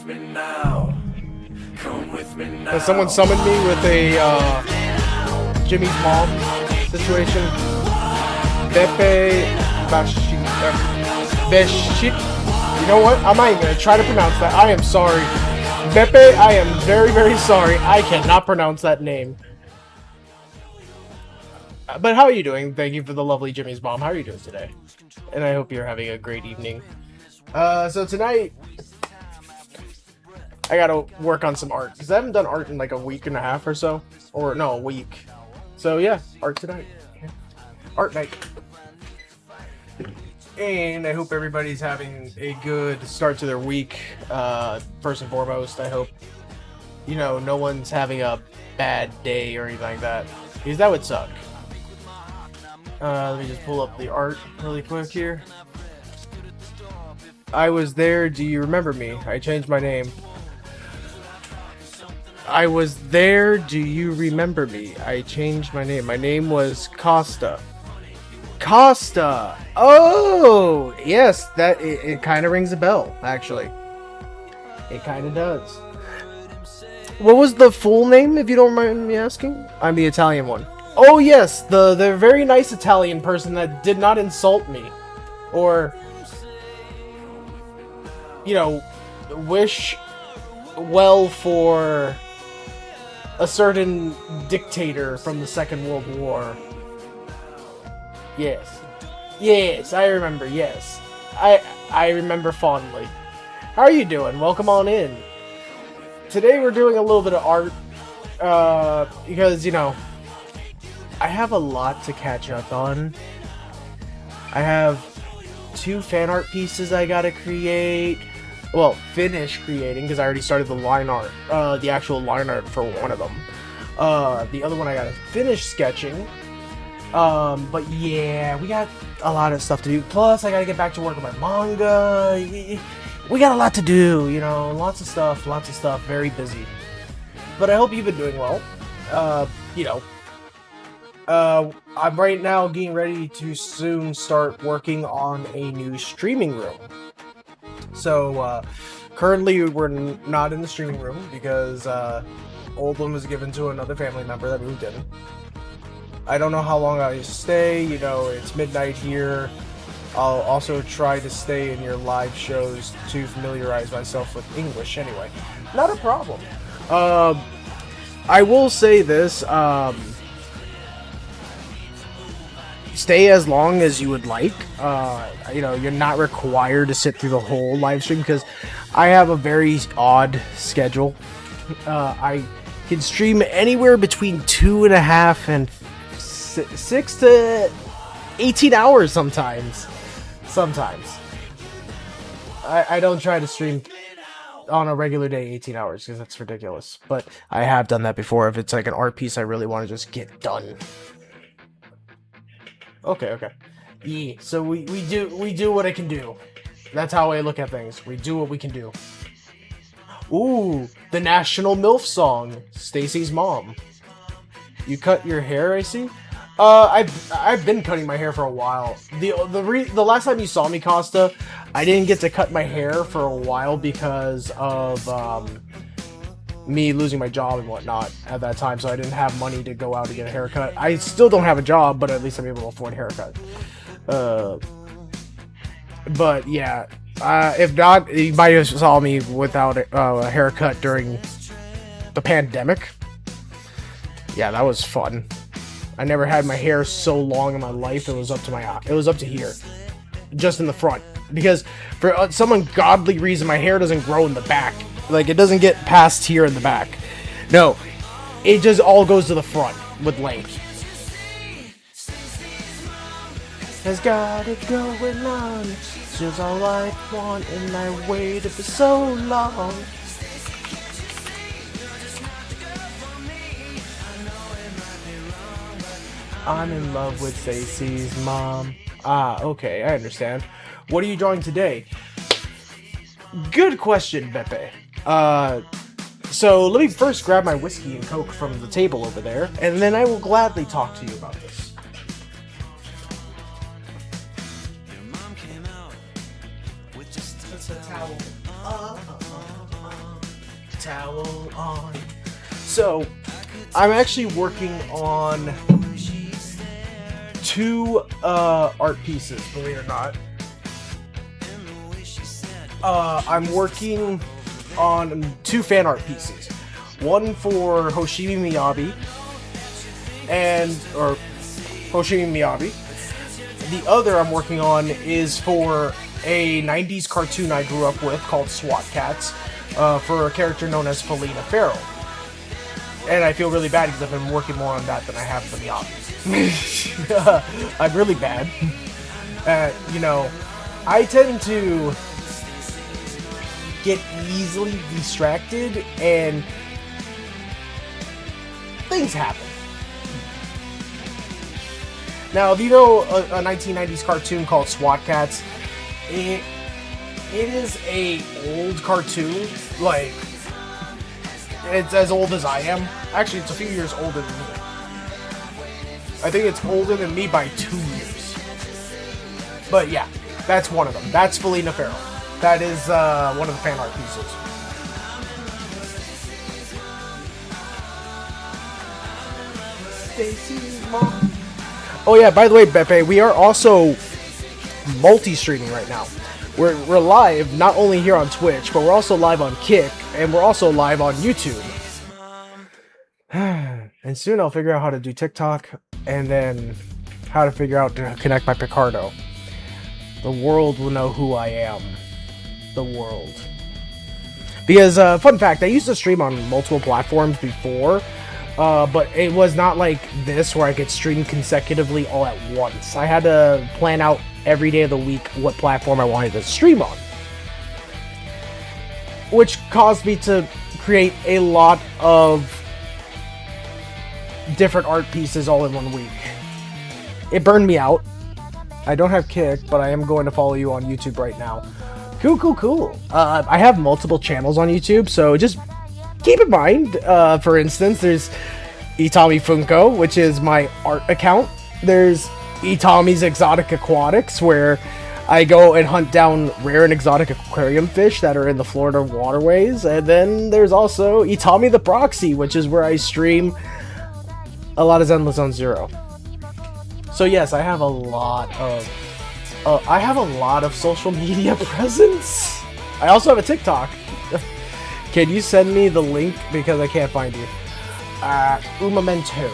with me now. Come with me now. Has someone summoned me with a Jimmy's mom situation? Beppe Beshit. You know what? I'm not even gonna try to pronounce that. I am sorry. Beppe, I am very, very sorry. I cannot pronounce that name. But how are you doing? Thank you for the lovely Jimmy's mom. How are you doing today? And I hope you're having a great evening. So tonight, I gotta work on some art, because I haven't done art in like a week and a half or so. Or, no, a week. So yeah, art tonight. Art night. And I hope everybody's having a good start to their week. First and foremost, I hope, you know, no one's having a bad day or anything like that, because that would suck. Let me just pull up the art really quick here. I was there, do you remember me? I changed my name. I was there, do you remember me? I changed my name. My name was Costa. Costa! Oh! Yes, that it kind of rings a bell, actually. It kind of does. What was the full name, if you don't mind me asking? I'm the Italian one. Oh yes, the very nice Italian person that did not insult me. Or, you know, wish well for a certain dictator from the Second World War. Yes. Yes, I remember, yes. I remember fondly. How are you doing? Welcome on in. Today we're doing a little bit of art, because, you know, I have a lot to catch up on. I have 2 fan art pieces I gotta create. Well, finish creating, because I already started the line art, the actual line art for one of them. The other one I gotta finish sketching. But yeah, we got a lot of stuff to do. Plus, I gotta get back to work on my manga. We got a lot to do, you know, lots of stuff, very busy. But I hope you've been doing well. You know, I'm right now getting ready to soon start working on a new streaming room. So, currently we're not in the streaming room because, old one was given to another family member that moved in. I don't know how long I stay, you know, it's midnight here. I'll also try to stay in your live shows to familiarize myself with English anyway. Not a problem. I will say this, stay as long as you would like. You know, you're not required to sit through the whole live stream because I have a very odd schedule. I can stream anywhere between 2.5 and 6 to 18 hours sometimes. I don't try to stream on a regular day 18 hours because that's ridiculous. But I have done that before if it's like an art piece I really want to just get done. Okay. Yeah, so we do what I can do. That's how I look at things. We do what we can do. Ooh, the national MILF song, Stacy's mom. You cut your hair, I see. I've been cutting my hair for a while. The last time you saw me, Costa, I didn't get to cut my hair for a while because of me losing my job and whatnot at that time, so I didn't have money to go out and get a haircut. I still don't have a job, but at least I'm able to afford a haircut. But yeah, if not, you might have saw me without a haircut during the pandemic. Yeah, that was fun. I never had my hair so long in my life. It was up to here, just in the front, because for some ungodly reason my hair doesn't grow in the back. Like, it doesn't get past here in the back. No, it just all goes to the front with length. Has got it going on. She's all I want, and I waited for so long. I'm in love with Stacy's mom. Ah, okay, I understand. What are you drawing today? Good question, Beppe. So let me first grab my whiskey and coke from the table over there, and then I will gladly talk to you about this. Your mom came out with just a towel. on. So, I'm actually working on 2 art pieces, believe it or not. I'm working on 2 fan art pieces. One for Hoshimi Miyabi, or Hoshimi Miyabi. The other I'm working on is for a 90s cartoon I grew up with called SWAT Cats, for a character known as Felina Farrell. And I feel really bad because I've been working more on that than I have the Miyabi. I'm really bad. You know, I tend to get easily distracted and things happen. Now, if you know a 1990s cartoon called SWAT Cats, it is a old cartoon. Like, it's as old as I am. Actually, it's a few years older than me. I think it's older than me by 2 years. But yeah, that's one of them. That's Felina Farrell. That is one of the fan art pieces. Stacy's mom. Oh yeah, by the way, Beppe, we are also multi-streaming right now. We're live not only here on Twitch, but we're also live on Kick, and we're also live on YouTube. And soon I'll figure out how to do TikTok, and then how to figure out to connect my Picardo. The world will know who I am. The world. Because, fun fact, I used to stream on multiple platforms before, but it was not like this where I could stream consecutively all at once. I had to plan out every day of the week what platform I wanted to stream on. Which caused me to create a lot of different art pieces all in 1 week. It burned me out. I don't have Kick, but I am going to follow you on YouTube right now. Cool. I have multiple channels on YouTube, so just keep in mind, for instance, there's Itami Funko, which is my art account. There's Itami's Exotic Aquatics, where I go and hunt down rare and exotic aquarium fish that are in the Florida waterways. And then there's also Itami the Proxy, which is where I stream a lot of Zenless Zone Zero. So yes, I have a lot of social media presence. I also have a TikTok. Can you send me the link because I can't find you? Umamento.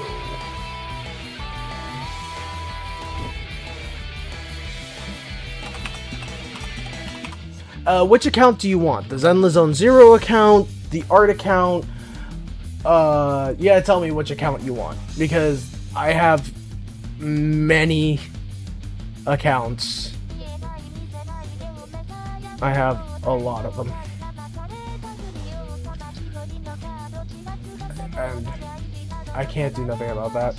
Which account do you want? The Zenless Zone Zero account? The art account? Yeah, tell me which account you want, because I have many accounts. I have a lot of them. And I can't do nothing about that.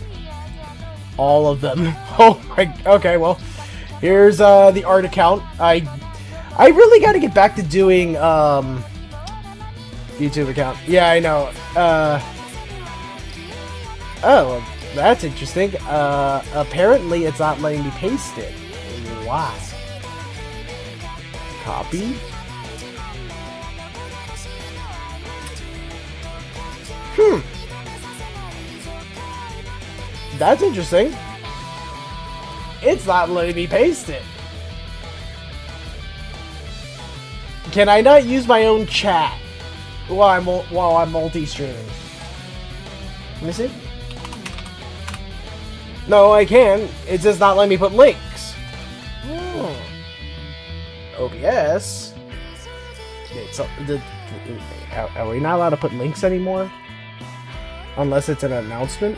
All of them. Oh my, okay, well, here's the art account. I really gotta get back to doing YouTube account. Yeah, I know. Oh, that's interesting. Apparently it's not letting me paste it. Why? Copy. That's interesting. It's not letting me paste it. Can I not use my own chat while I'm multi-streaming? Let me see. No, I can. It's just not letting me put links. OBS. Are we not allowed to put links anymore? Unless it's an announcement.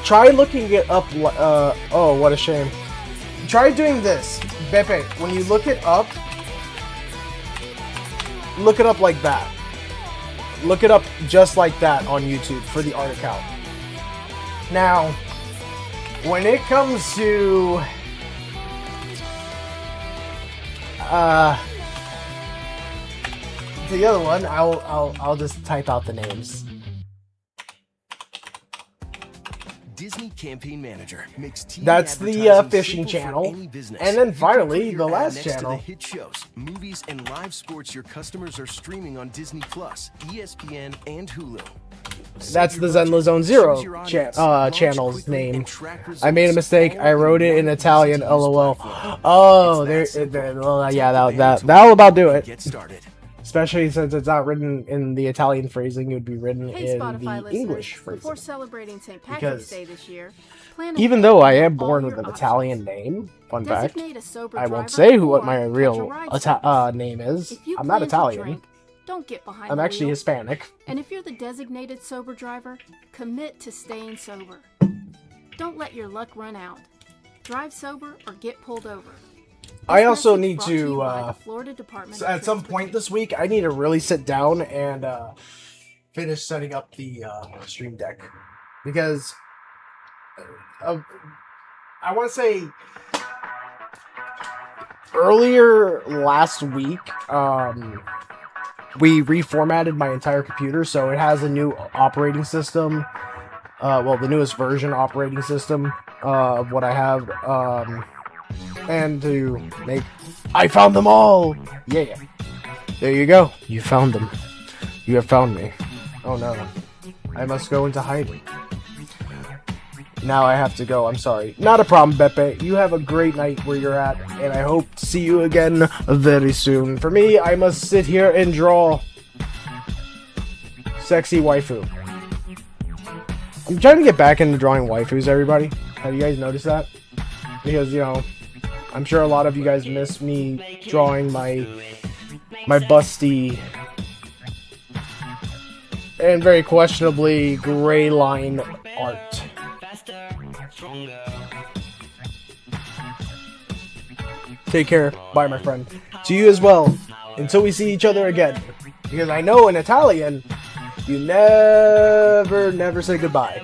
Try looking it up. Oh, what a shame. Try doing this, Beppe. When you look it up like that. Look it up just like that on YouTube for the art account. Now, when it comes to the other one, I'll just type out the names. Disney Campaign Manager makes TV That's the advertising fishing simple for channel. any business. And then You can finally, put your the ad last next to channel. the hit shows, movies, and live sports your customers are streaming on Disney Plus, ESPN, and Hulu. That's the Zenla Zone Zero channel's name. I made a mistake. I wrote it in Italian. LOL. Oh, yeah, that'll about do it. Get started. Especially since it's not written in the Italian phrasing, it would be written Hey, in Spotify the English listeners, before phrasing. celebrating St. Because Patrick's Day this year, plan Even ahead though I and am know born all with your an options. Italian name, fun fact, Designate a sober I won't driver say what or my catch a real ride service. name is. If you I'm not plan to Italian. drink, don't get behind I'm the actually wheel. Hispanic. And if you're the designated sober driver, commit to staying sober. Don't let your luck run out. Drive sober or get pulled over. I This also message need brought you by to, the Florida Department so of at some point this week, I need to really sit down and finish setting up the stream deck. Because I want to say earlier last week, we reformatted my entire computer, so it has a new operating system. Well, the newest version operating system of what I have. And to make... I found them all! Yeah. There you go. You found them. You have found me. Oh no. I must go into hiding. Now I have to go. I'm sorry. Not a problem, Beppe. You have a great night where you're at, and I hope to see you again very soon. For me, I must sit here and draw sexy waifu. I'm trying to get back into drawing waifus, everybody. Have you guys noticed that? Because, you know, I'm sure a lot of you guys miss me drawing my busty and very questionably gray line art. Take care. Bye, my friend. To you as well. Until we see each other again. Because I know in Italian, you never say goodbye.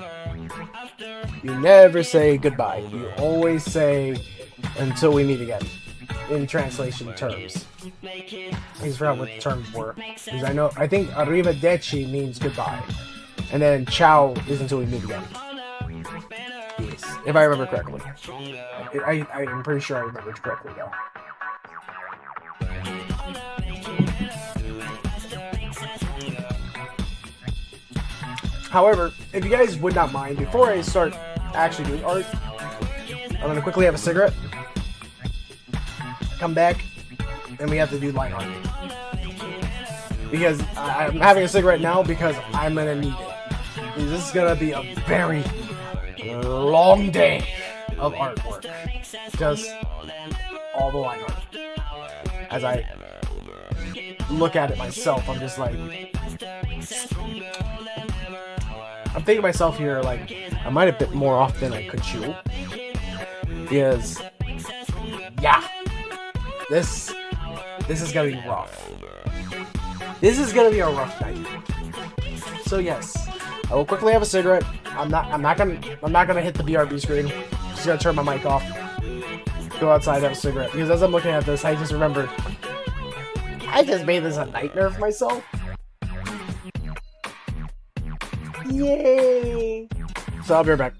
You never say goodbye. You always say until we meet again. In translation terms. I just forgot what the terms were. Because I think arrivederci means goodbye. And then ciao is until we meet again. Yes. If I remember correctly. I'm pretty sure I remember it correctly though. However, if you guys would not mind, before I start actually doing art, I'm going to quickly have a cigarette, come back, and we have to do line art. Because I'm having a cigarette now because I'm going to need it. Because this is going to be a very long day of artwork. Just all the line art. As I look at it myself, I'm just like... I'm thinking to myself here, like, I might have bit more off than I could chew. Because, yeah, this is gonna be rough. This is gonna be a rough night. So yes, I will quickly have a cigarette. I'm not gonna hit the BRB screen. Just gonna turn my mic off. Go outside, have a cigarette. Because as I'm looking at this, I just remembered I just made this a nightmare for myself. Yay! So I'll be right back.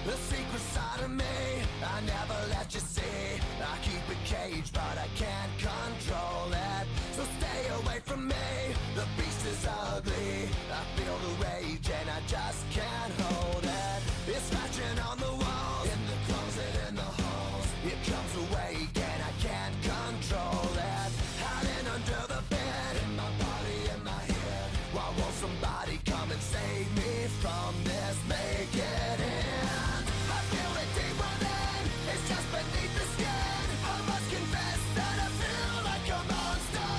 The secret side of me, I never let you see. I keep it caged, but I can't control it. So stay away from me, the beast is ugly. I feel the rage and I just can't hold it. It's scratching on the walls, in the closet, in the halls. It comes awake and I can't control it. Hiding under the bed, in my body, in my head. Why won't somebody come and save me from this? Make it end. I feel it deep within, it's just beneath the skin. I must confess that I feel like a monster.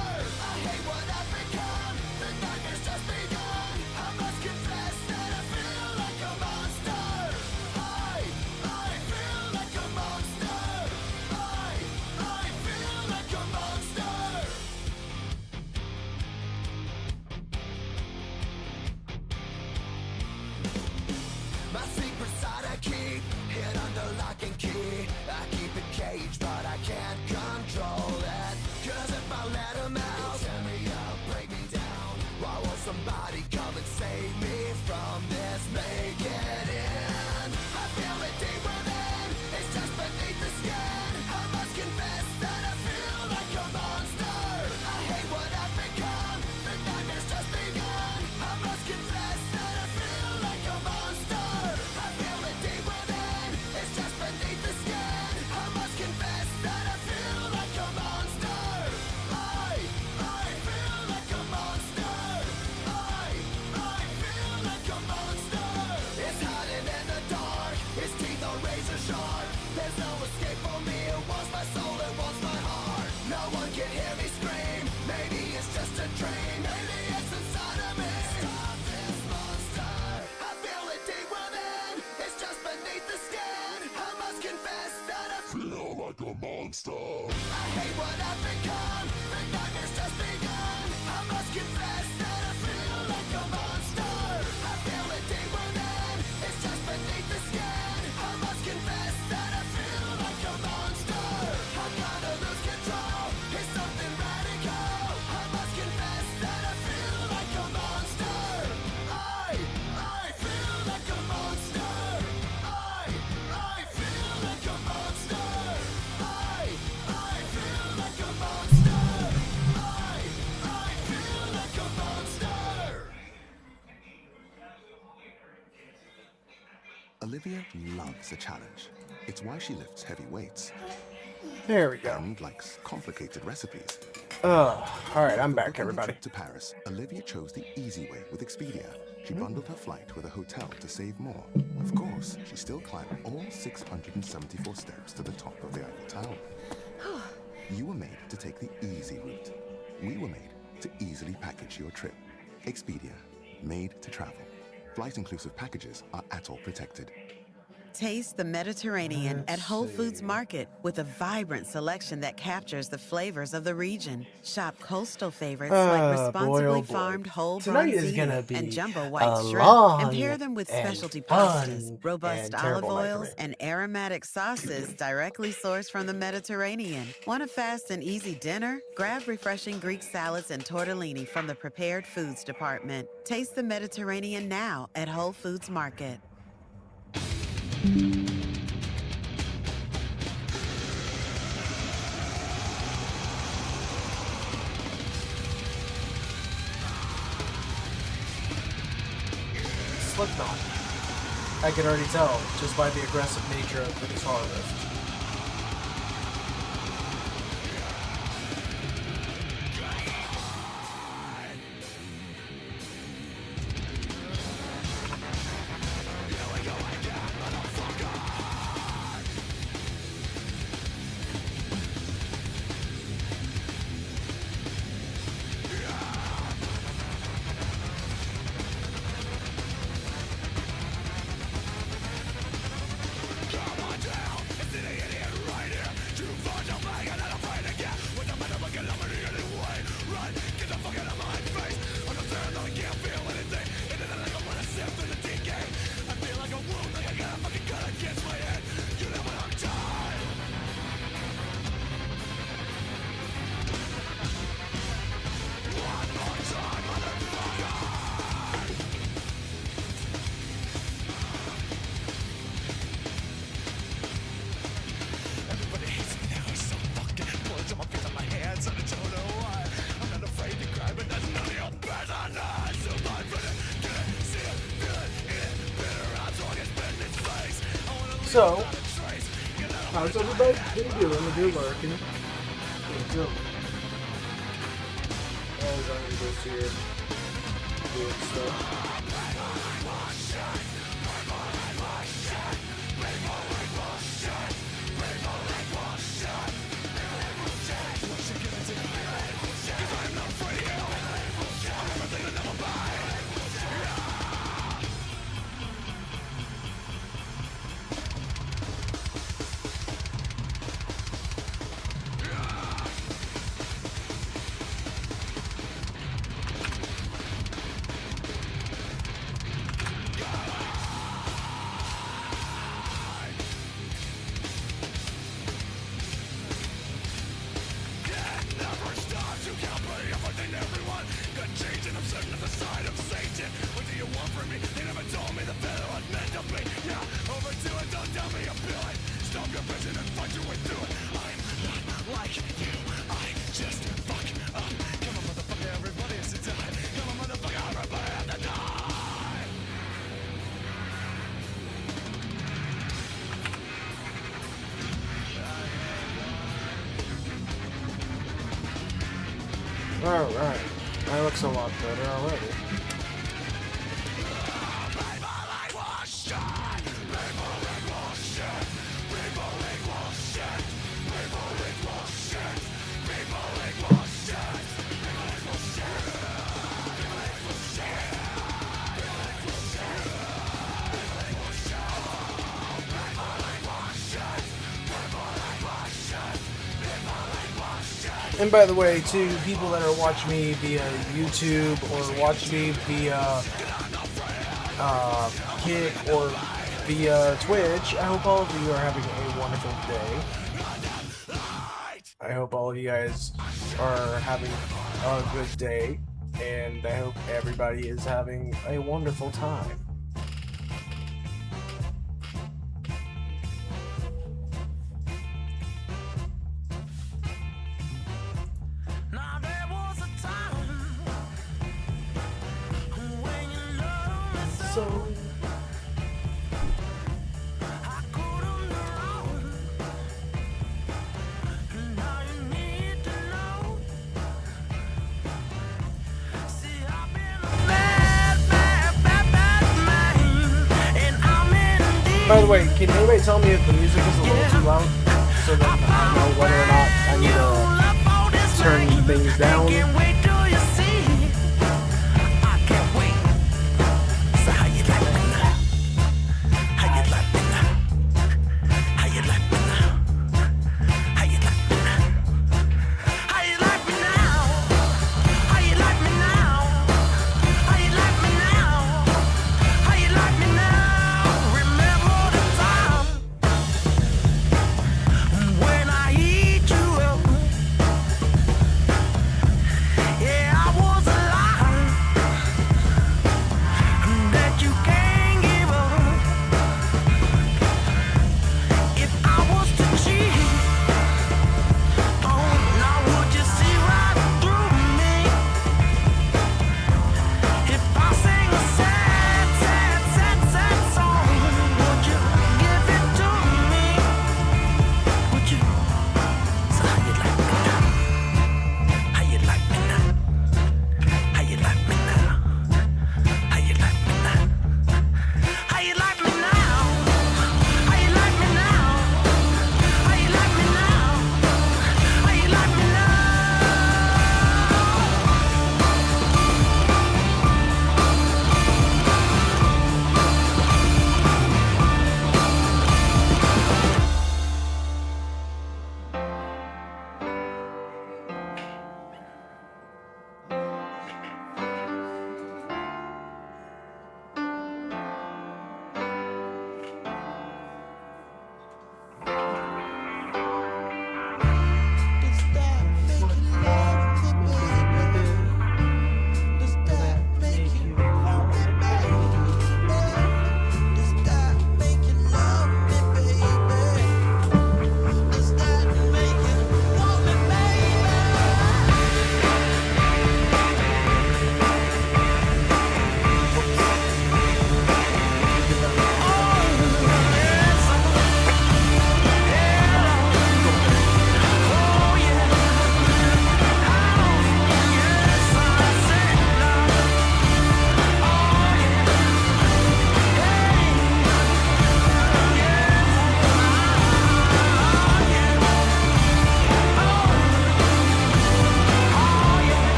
I hate what I've become, the nightmare's just begun. I must confess that I feel like a monster. I feel like a monster. I feel like a monster. My secret side I keep hid under lock and key. I keep it caged, but I can't control it. Cause if I let him out, he'll tear me up, break me down. Why won't somebody come and save me from this? Make it end. I feel it deep within, it's just beneath the skin. I must confess that I feel like a monster. I hate what I've become, the nightmare's just begun. I must confess that I feel like a monster. I feel it deep within, it's just beneath the skin. I must confess that I feel like a monster. I feel like a monster. I feel like a monster. It's hiding in the dark, its teeth are razor sharp. There's no escape for me, it wants my soul, it wants my heart. No one can hear me scream, maybe it's just a dream. Maybe it's inside of me. Stop this monster. I feel it deep within, it's just beneath the skin. I must confess that I feel like a monster. I hate what I've become, the nightmare's just begun. I must confess that I feel like a monster. I feel it deep within, it's just beneath the skin. I must confess that I feel like a monster. I gotta lose control, it's something radical. I must confess that I feel like a monster. I feel like a monster. I feel like a monster. I feel like a monster. I feel like a monster. Olivia loves a challenge. It's why she lifts heavy weights There we go. and likes complicated recipes. Alright, I'm For back, booking the everybody. trip to Paris, Olivia chose the easy way with Expedia. She bundled her flight with a hotel to save more. Of course, she still climbed all 674 steps to the top of the Eiffel Tower. You were made to take the easy route. We were made to easily package your trip. Expedia, made to travel. Flight-inclusive packages are ATOL protected. Taste the Mediterranean at Whole Foods Market with a vibrant selection that captures the flavors of the region. Shop coastal favorites like responsibly farmed whole Tonight is gonna bronzino be and jumbo a white shrimp, long and pair them with and specialty fun pastas, robust and olive terrible night for oils, me. and aromatic sauces directly sourced from the Mediterranean. Want a fast and easy dinner? Grab refreshing Greek salads and tortellini from the prepared foods department. Taste the Mediterranean now at Whole Foods Market. Slipknot. I can already tell just by the aggressive nature of the guitar riff. So, how's everybody been doing if you're lurking? So, as I'm just here doing stuff. Alright, that looks a lot better already. And by the way, to people that are watching me via YouTube or watch me via Kick or via Twitch, I hope all of you are having a wonderful day. I hope all of you guys are having a good day, and I hope everybody is having a wonderful time. So by the way, can anybody tell me if the music is a little too loud so that I know whether or not I need to turn things down?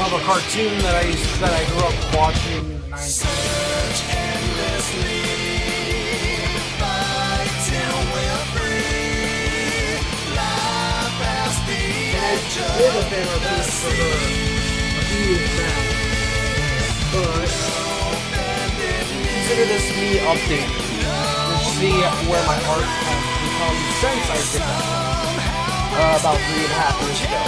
of a cartoon that I grew up watching in the 90s. Search endlessly, fight till we're free. Life past the edge I did a of favorite the piece for sea. a few years back. But consider this me updating to see where my art has become since I did that about 3.5 years ago.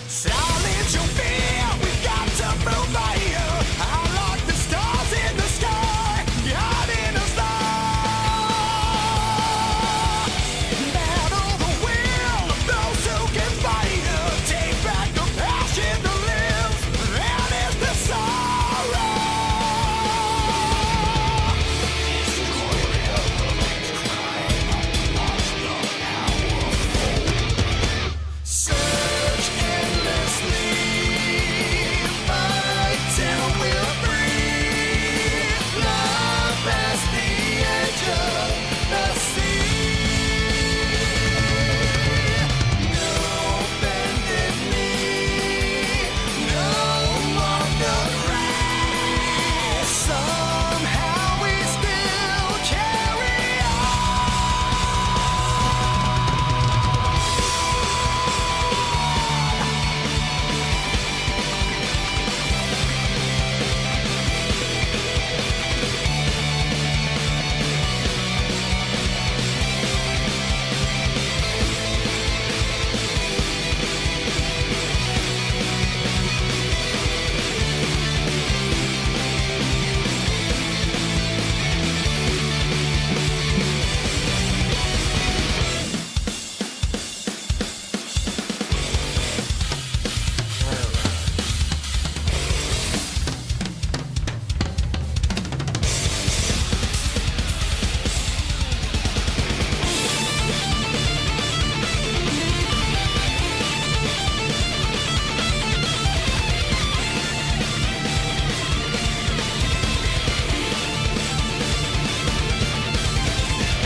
Silence your fear, we've got to move by you. I like the stars in the sky, guiding us now. Battle the will of those who can fight you. Take back the passion to live, that is the sorrow. Search endlessly, fight till we're free. Love past the edge of the sea. No bended knee, no longer cry. Somehow we still carry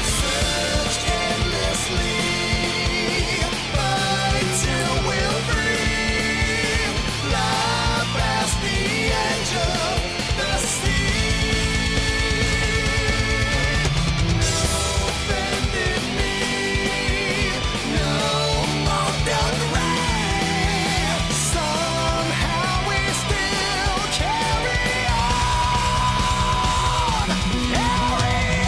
Search endlessly, fight till we're free. Fly past the edge of the sea. No bended knee, no longer cry. Somehow we still carry on, carry on.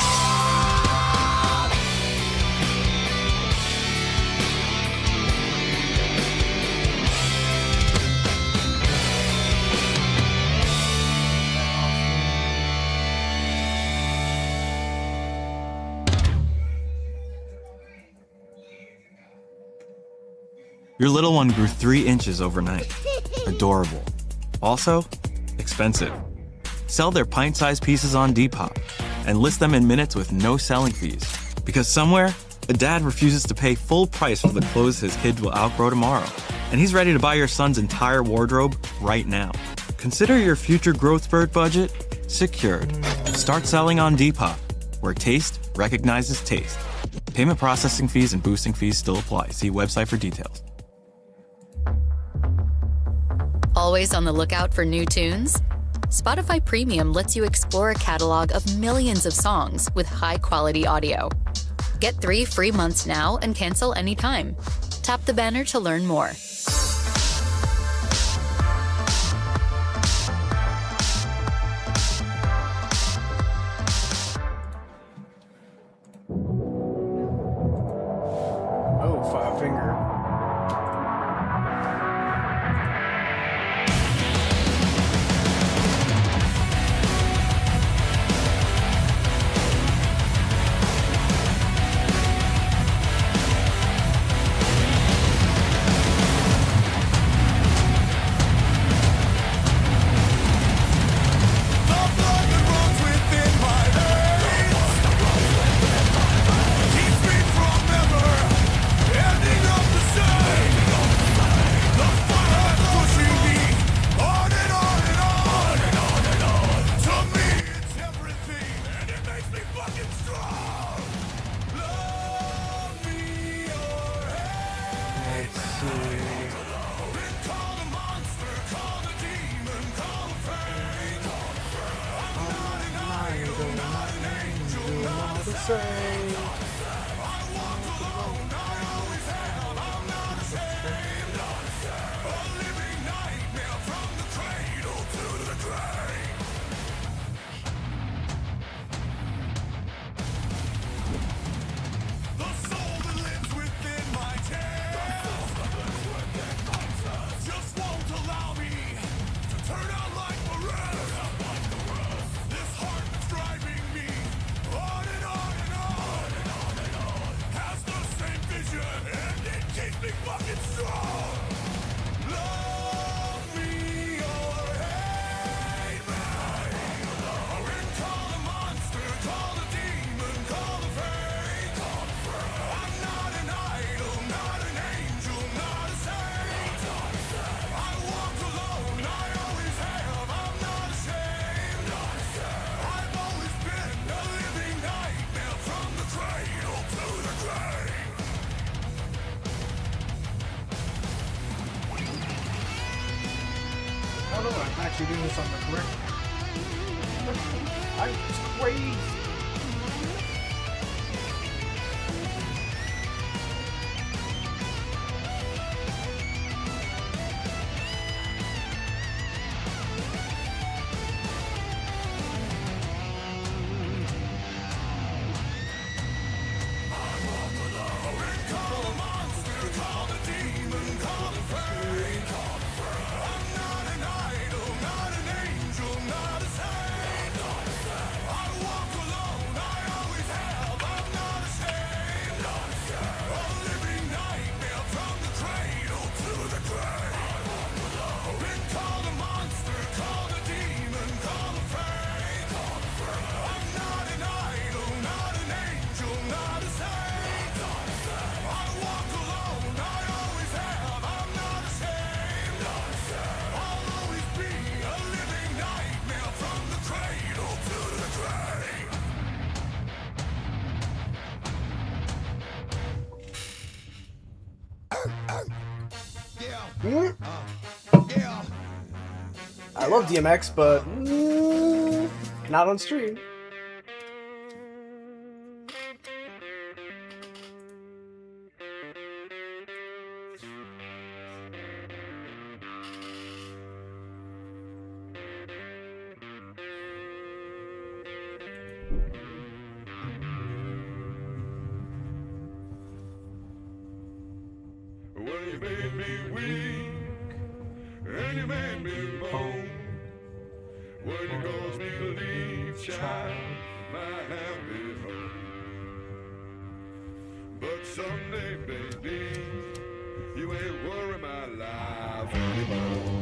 Your little one grew 3 inches overnight. Adorable. Also, expensive. Sell their pint-sized pieces on Depop and list them in minutes with no selling fees. Because somewhere, a dad refuses to pay full price for the clothes his kids will outgrow tomorrow. And he's ready to buy your son's entire wardrobe right now. Consider your future growth spurt budget secured. Start selling on Depop, where taste recognizes taste. Payment processing fees and boosting fees still apply. See website for details. Always on the lookout for new tunes? Spotify Premium lets you explore a catalog of millions of songs with high-quality audio. Get 3 free months now and cancel anytime. Tap the banner to learn more. Oh, Five Finger. saint. I don't know, I'm actually doing this on the correct. I'm crazy. I love DMX, but not on stream. Well, you made me weak, and you made me moan. When you caused me to leave, child, my happy home. But someday, baby, you ain't worry my life anymore.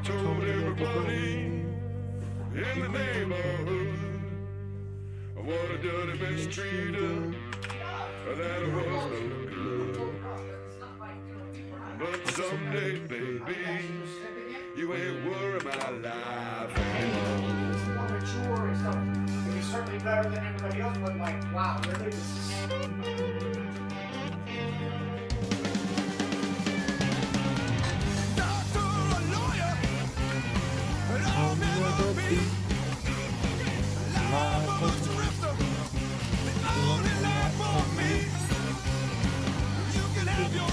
Told everybody in the neighborhood what a dirty mistreater that was no good. But someday, baby, you ain't worry my life anymore. Mature and stuff. And you're certainly better than everybody else, but like, wow, really? You can have your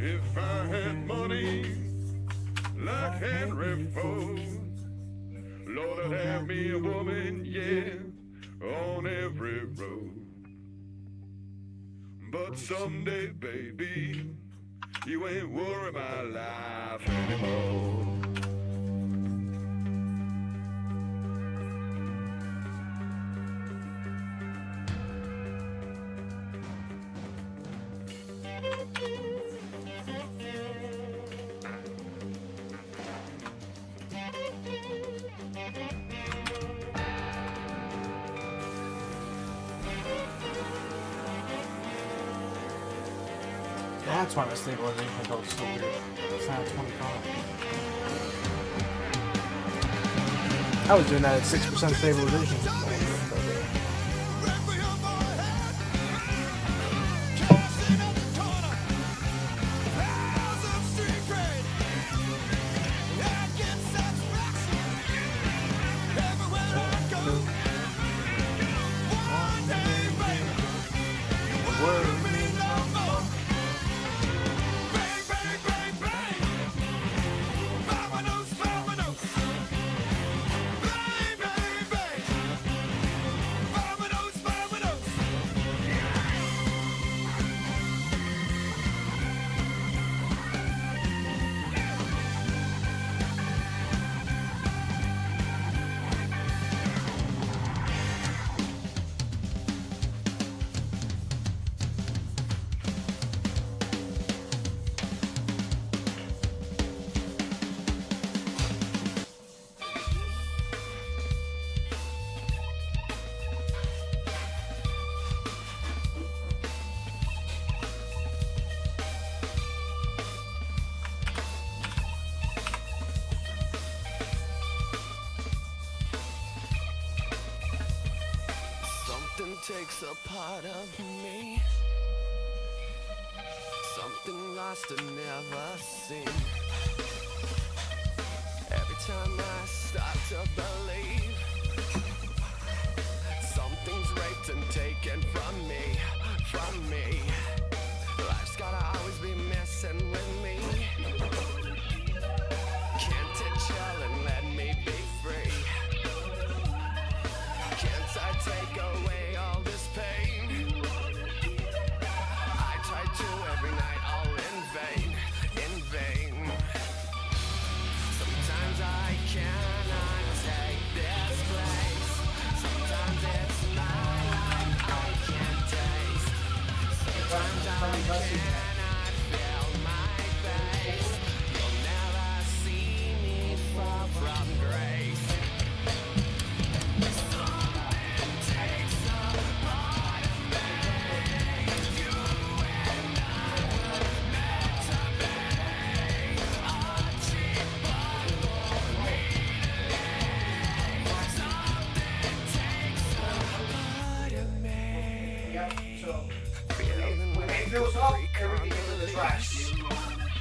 If I had money like Henry Ford, Lord, I'd have me a woman, yeah, on every road. But someday, baby, you ain't worry my life anymore. That's why the stabilization felt so weird. It's not 25. I was doing that at 6% stabilization. Takes a part of me, something lost and never seen. Every time I start to believe something's raped and taken from me, from me. Life's gotta always be messing with me. Can't it chill and let me be free? Can't I take away all this pain? I try to every night, all in vain, in vain. Sometimes I cannot take this place. Sometimes it's my life I can't taste. Sometimes I cannot feel my face. You'll never see me fall from grace. Fills up, everything is in the trash.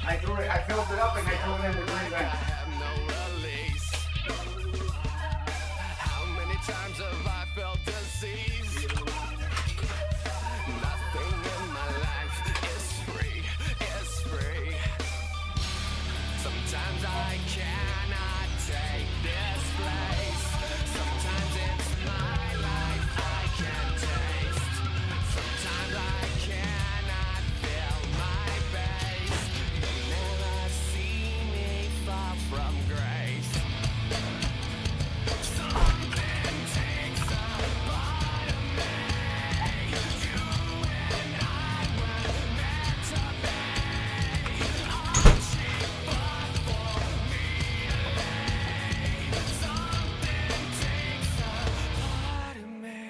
I filled it up and I threw it in the green bag. How many times have I felt disease? Nothing in my life is free, is free. Sometimes I cannot take this place. Sometimes it's my life I can't taste. Sometimes I cannot feel my face. You'll never see me far from grace. Something takes a part of me. You and I were meant to be. All cheap but for me to be. Something takes a part of me.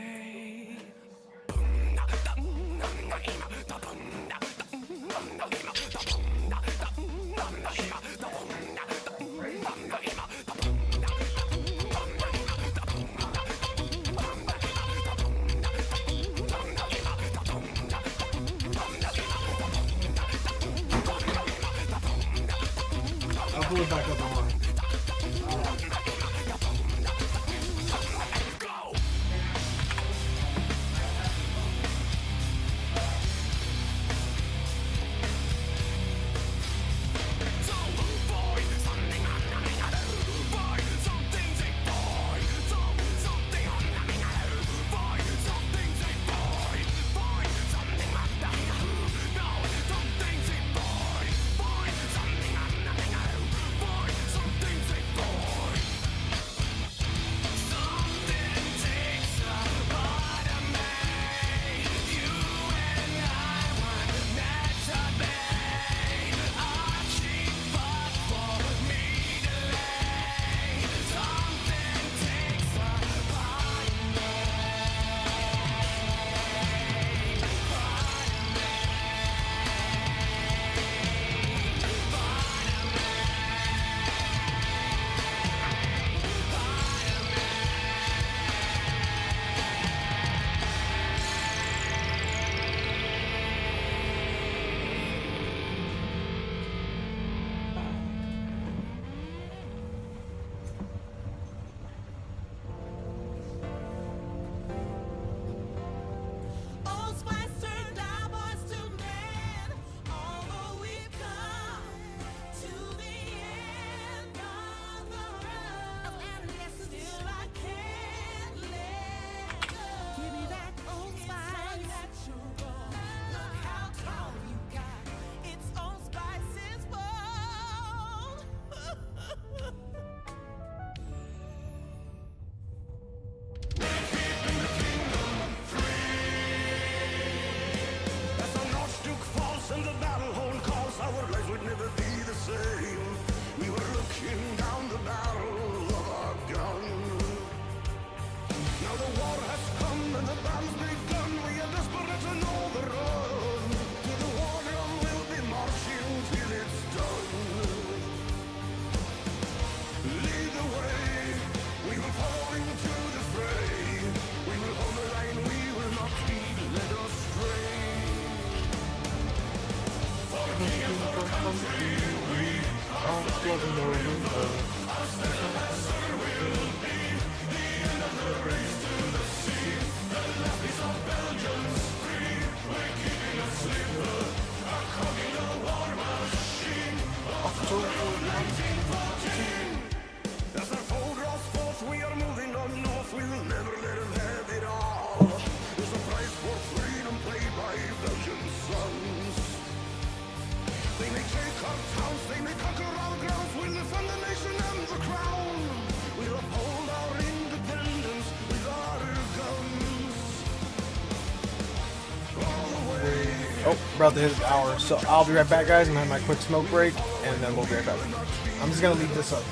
I'll pull it back up on mine. As our foe draws forth, we are moving on north. We will never let them have it all. There's a price for freedom paid by Belgian sons. They may take our towns, they may conquer our grounds. We'll defend the nation and the crown. We'll uphold our independence with our guns. All the way. Oh, about to hit an hour, so I'll be right back, guys. I'm gonna have my quick smoke break, and then we'll be right back. I'm just gonna leave this up.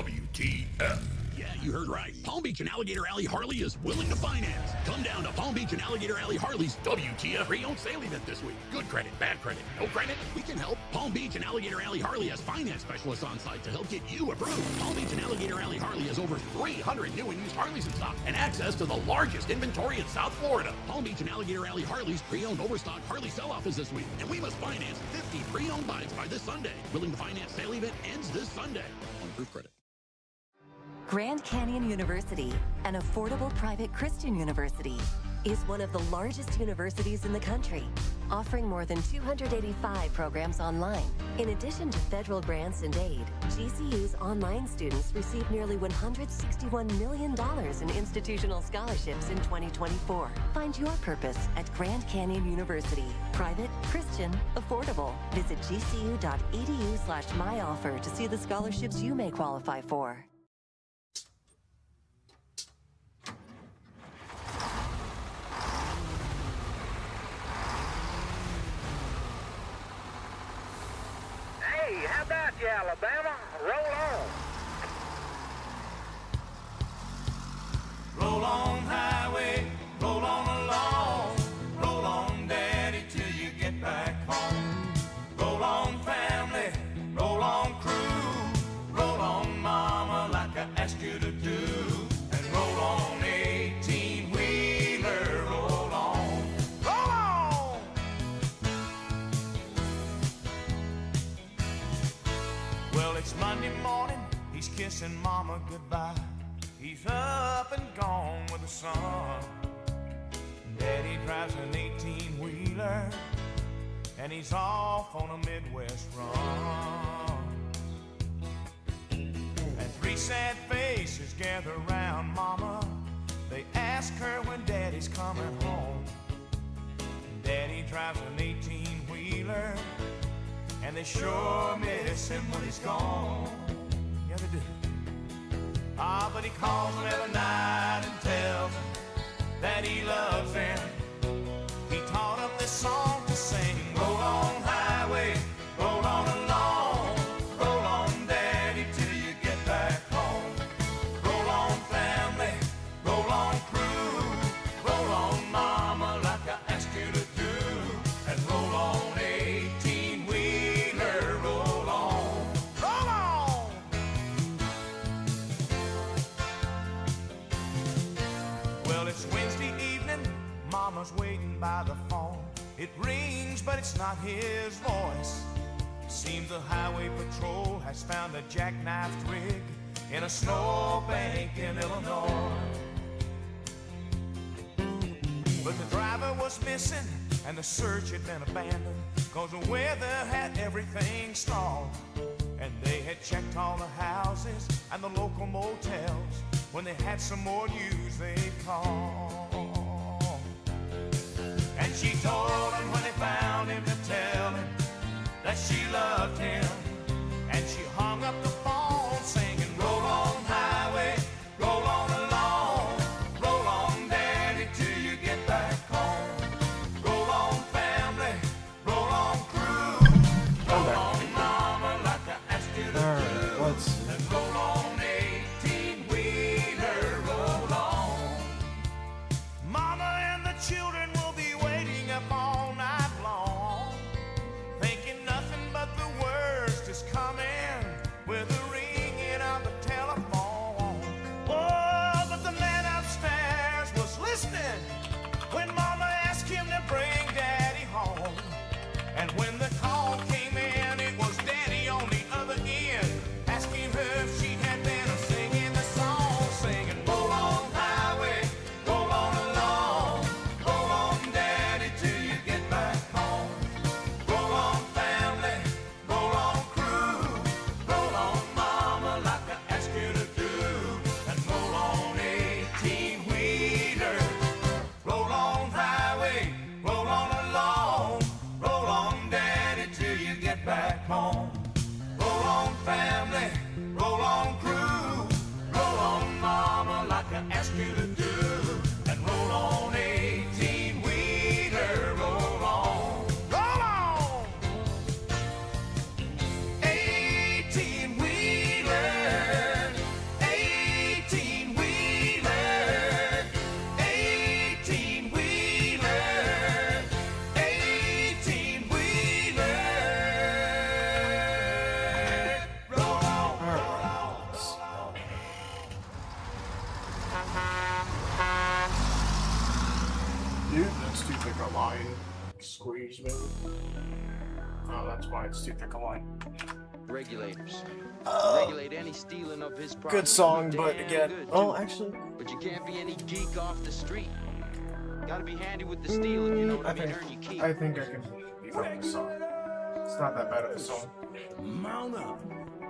WTF. Yeah, you heard right. Palm Beach and Alligator Alley Harley is willing to finance. Come down to Palm Beach and Alligator Alley Harley's WTF pre-owned sale event this week. Good credit, bad credit, no credit, we can help. Palm Beach and Alligator Alley Harley has finance specialists on site to help get you approved. Palm Beach and Alligator Alley Harley has over 300 new and used Harleys in stock and access to the largest inventory in South Florida. Palm Beach and Alligator Alley Harley's pre-owned overstock Harley sell-off is this week, and we must finance 50 pre-owned bikes by this Sunday. Willing to finance sale event ends this Sunday on approved credit. Grand Canyon University, an affordable private Christian university, is one of the largest universities in the country, offering more than 285 programs online. In addition to federal grants and aid, GCU's online students received nearly $161 million in institutional scholarships in 2024. Find your purpose at Grand Canyon University. Private, Christian, affordable. Visit gcu.edu/myoffer to see the scholarships you may qualify for. Hey, how about you, Alabama? Roll on. Roll on, highway, roll on along. Roll on, daddy, till you get back home. Roll on, family, roll on, crew. Roll on, mama, like I asked you to do. And roll on, 18-wheeler, roll on. Roll on! Well, it's Monday morning, he's kissing mama goodbye. He's up and gone with the sun. Daddy drives an 18-wheeler, and he's off on a Midwest run. And three sad faces gather around mama. They ask her when daddy's coming home. Daddy drives an 18-wheeler, and they sure miss him when he's gone. Yeah, they do. Ah, but he calls them every night and tells them that he loves them. He taught them this song to sing. Roll on, highway, roll on along. Roll on, daddy, till you get back home. Roll on, family, roll on, crew. Roll on, mama, like I asked you to do. And roll on, 18-wheeler, roll on. Roll on! Well, it's Wednesday evening, mama's waiting by the phone. It rings, but it's not his voice. Seems the highway patrol has found a jackknifed rig in a snowbank in Illinois. But the driver was missing, and the search had been abandoned, 'cause the weather had everything stalled. And they had checked all the houses and the local motels. When they had some more news, they'd call. And she told him when they found him to tell him that she loved him. And she hung up the phone singing, roll on, highway, roll on along. Roll on, daddy, till you get back home. Roll on, family, roll on, crew. Roll on, mama, like I asked you to do. And roll on, 18-wheeler, roll on. Mama and the children will be waiting up all night long, thinking nothing but the word too thick a line. Squeeze me. Oh, that's why it's too thick a line. Regulators. Regulate any stealing of his property. Good song, but Damn again, good, oh, too. actually, But you can't be any geek off the street. Gotta be handy with the stealing, you know what I mean? Earn your keep. I think I can become this song. It's not that bad of a song. Mount up.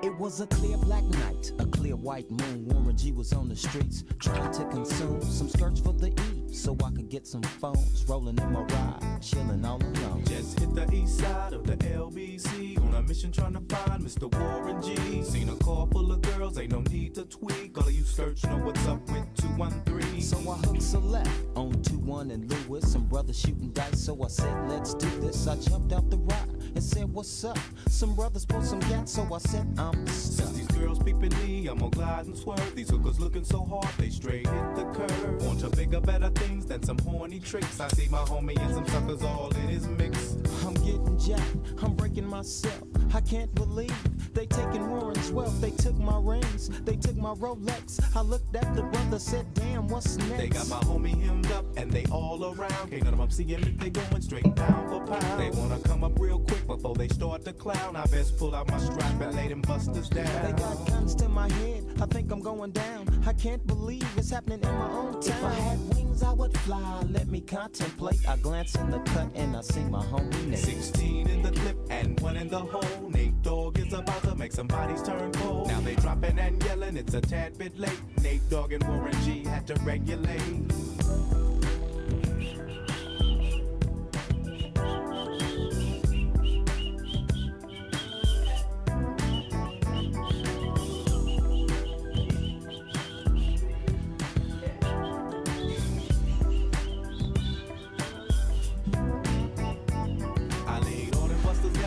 It was a clear black night, a clear white moon. Warren G was on the streets, trying to consume some skirts for the E, so I could get some phones. Rolling in my ride, chilling all alone. Just hit the east side of the LBC on a mission trying to find Mr. Warren G. Seen a car full of girls, ain't no need to tweak. All of you search know what's up with 213. So I hooked a left on 21 and Lewis. Some brothers shooting dice, so I said, let's do this. I jumped out the ride and said, what's up? Some brothers pulled some gas, so I said, I'm stuck. Since these girls peeping me, I'm gonna glide and swerve. These hookers looking so hard, they straight hit the curve. Want to bigger, better things than some horny tricks. I see my homie and some suckers all in his mix. I'm getting jacked, I'm breaking myself. I can't believe they taking Warren's wealth. They took my rings, they took my Rolex. I looked at the brother, said, damn, what's next? They got my homie hemmed up and they all around. Can't none of them see him if they going straight down for pound. They wanna come up real quick before they start to clown. I best pull out my strap and lay them busters down. They got guns to my head, I think I'm going down. I can't believe it's happening in my own town. If I had wings, I would fly, let me contemplate. I glance in the cut and I see my homie Nate. 16 in the clip and 1 in the hole. Nate Dogg is about to make some bodies turn cold. Now they dropping and yelling, it's a tad bit late. Nate Dogg and Warren G had to regulate.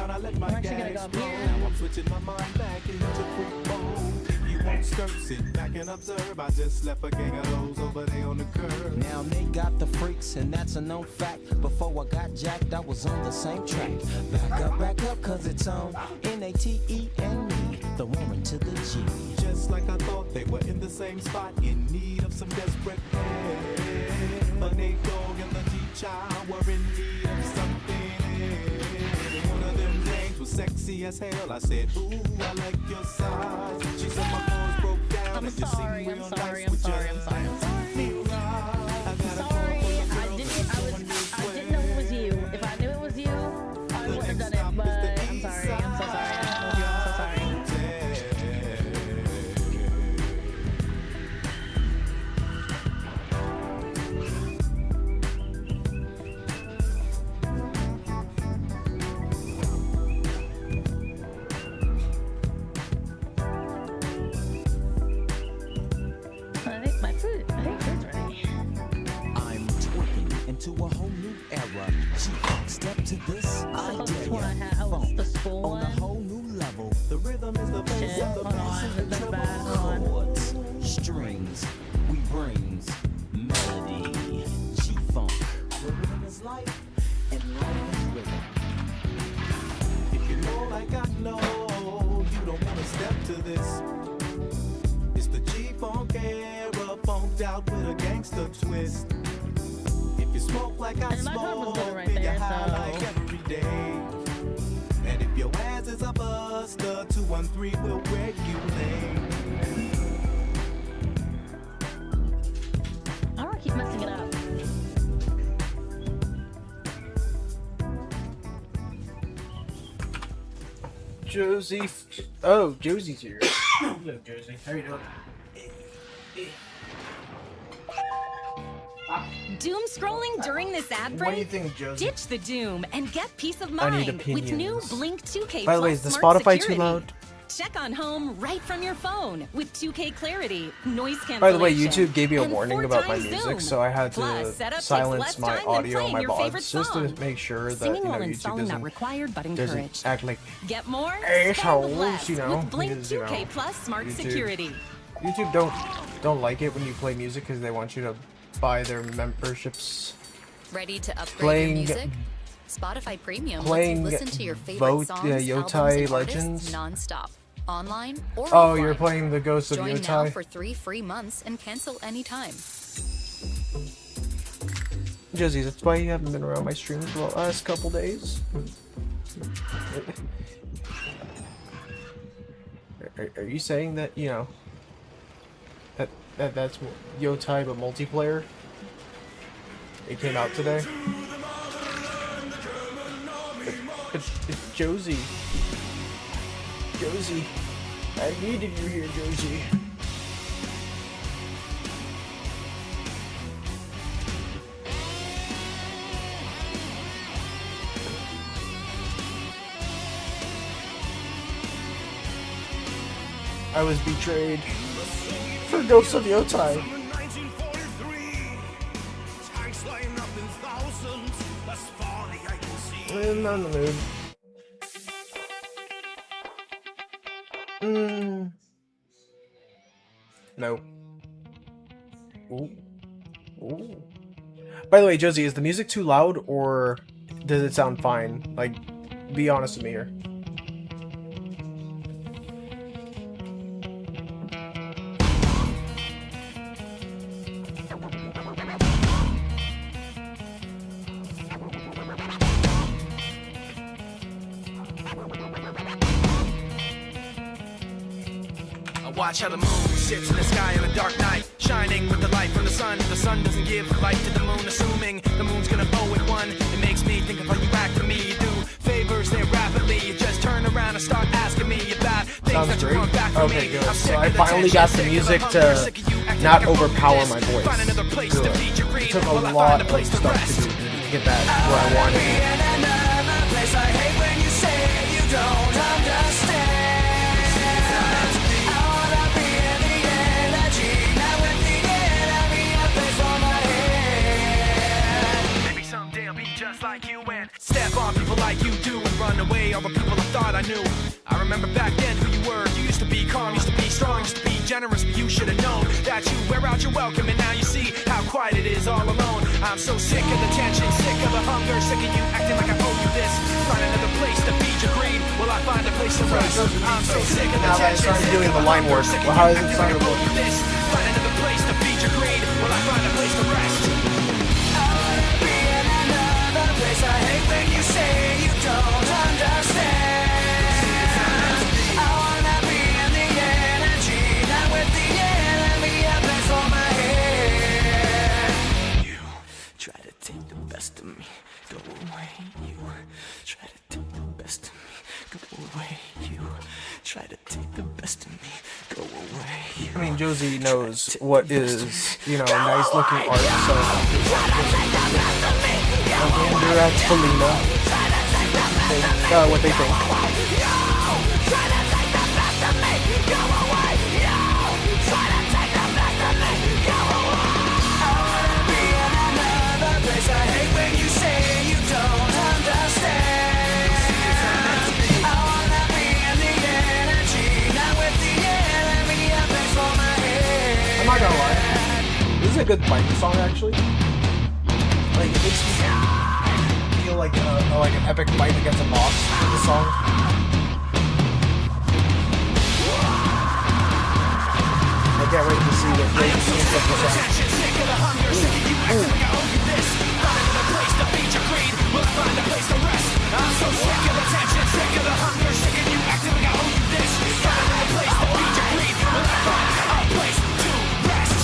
I let my gas roll. Now I'm switching my mind back into freak mode. If you won't skirt, sit back and observe. I just left a gang of those over there on the curb. Now they got the freaks, and that's a known fact. Before I got jacked, I was on the same track. Back up, cause it's on N-A-T-E and me, the Warren to the G. Just like I thought, they were in the same spot, in need of some desperate help. But Nate Dogg and the G-Child were in need of something. One of them names was sexy as hell. I said, ooh, I like your size. She said my clothes broke down. I'm and you sorry, seem I'm real sorry, nice I'm with sorry, your I'm sorry, I'm sorry. Sorry, I didn't know it was you. If I knew it was you, I would have done it, but I'm sorry, I'm so sorry. I didn't know it was you, I'm so sorry. To a whole new era. Step to this idea. Funk on a whole new level. The rhythm is the bass of the bass is the treble. Chords, strings, we brings melody. G-funk. The rhythm is life, and life is rhythm. If you know like I know, you don't wanna step to this. It's the G-funk era, funked out with a gangster twist. You smoke like I smoke, right then you there, high so. like every day. And if your ass is a buster, 213 will regulate. I don't keep messing it up. Josie. Oh, Josie's here. Hello, Josie. How you doing? Doom scrolling during this ad break? What do you think, Josie? Ditch the doom and get peace of I need mind with new opinions. Blink 2K By the way, Plus is the Smart Spotify Security. too loud? Check on home right from your phone with 2K clarity, noise cancellation. By the way, YouTube gave me a and warning 4 about my times music, Zoom. so I had Plus, to setup takes silence less my time than audio playing on my your favorite VODs just song. to make sure that Singing while YouTube installing not required but doesn't encouraged. act like Get more? assholes, Spend less you know, with Blink because, you 2K know, Plus Smart YouTube- Security. YouTube don't like it when you play music because they want you to buy their memberships. Ready to upgrade Playing- your music? Spotify Premium playing lets you listen to your favorite Vote- songs, Yotai albums, and Legends? artists non-stop, online or Oh, offline. you're playing the Ghost of Join now Yotai? for 3 free months and cancel anytime. Josie, that's why you haven't been around my streams for the last couple days. Are you saying that, you know, that's Yotai but multiplayer? It came out today? It's Josie. Josie. I needed you here, Josie. I was betrayed for Ghosts of Yotai. I'm on the mood. No. Ooh. Ooh. By the way, Josie, is the music too loud or does it sound fine? Like, be honest with me here. Watch how the moon sits in the sky on a dark night, shining with the light from the sun. The sun doesn't give light to the moon, assuming the moon's gonna bow at one. It makes me think of how you act for me. You do favors there rapidly. You just turn around and start asking me about things that you want back from me. Okay, good. So I finally got the music to not overpower my voice. Good. It took a lot of stuff to do to get that where I wanted like you and step on people like you do and run away all the people I thought I knew. I remember back then who you were. You used to be calm, used to be strong, used to be generous, but you should have known that you wear out your welcome and now you see how quiet it is all alone. I'm so sick of the tension, sick of the hunger, sick of you acting like I owe you this. Find another place to feed your greed. Will I find a place to rest? I'm so sick of the now that I tension. started doing the line work, well, how does it sound? Find another place to feed your greed. Will I find a place to rest? I hate when you say you don't understand. I wanna be in the energy, not with the enemy. A place for my head. You try to take the best of me, go away. You try to take the best of me, go away. You try to take the best of me, go away. I mean, Josie knows what is, you know, nice looking art, so Andrew and Felina think, what they think. I hate when you say you don't understand. I wanna be in the energy, not with the enemy. A place for my head. I'm not gonna lie, this is a good fighting song actually. Like, it makes me feel like an epic fight against a boss with the song. I can't wait to see the great scenes of the song. I'm so sick of the tension, sick of the hunger, sick of you acting like I owe you this. Find another place to feed your greed. Will I find a place to rest?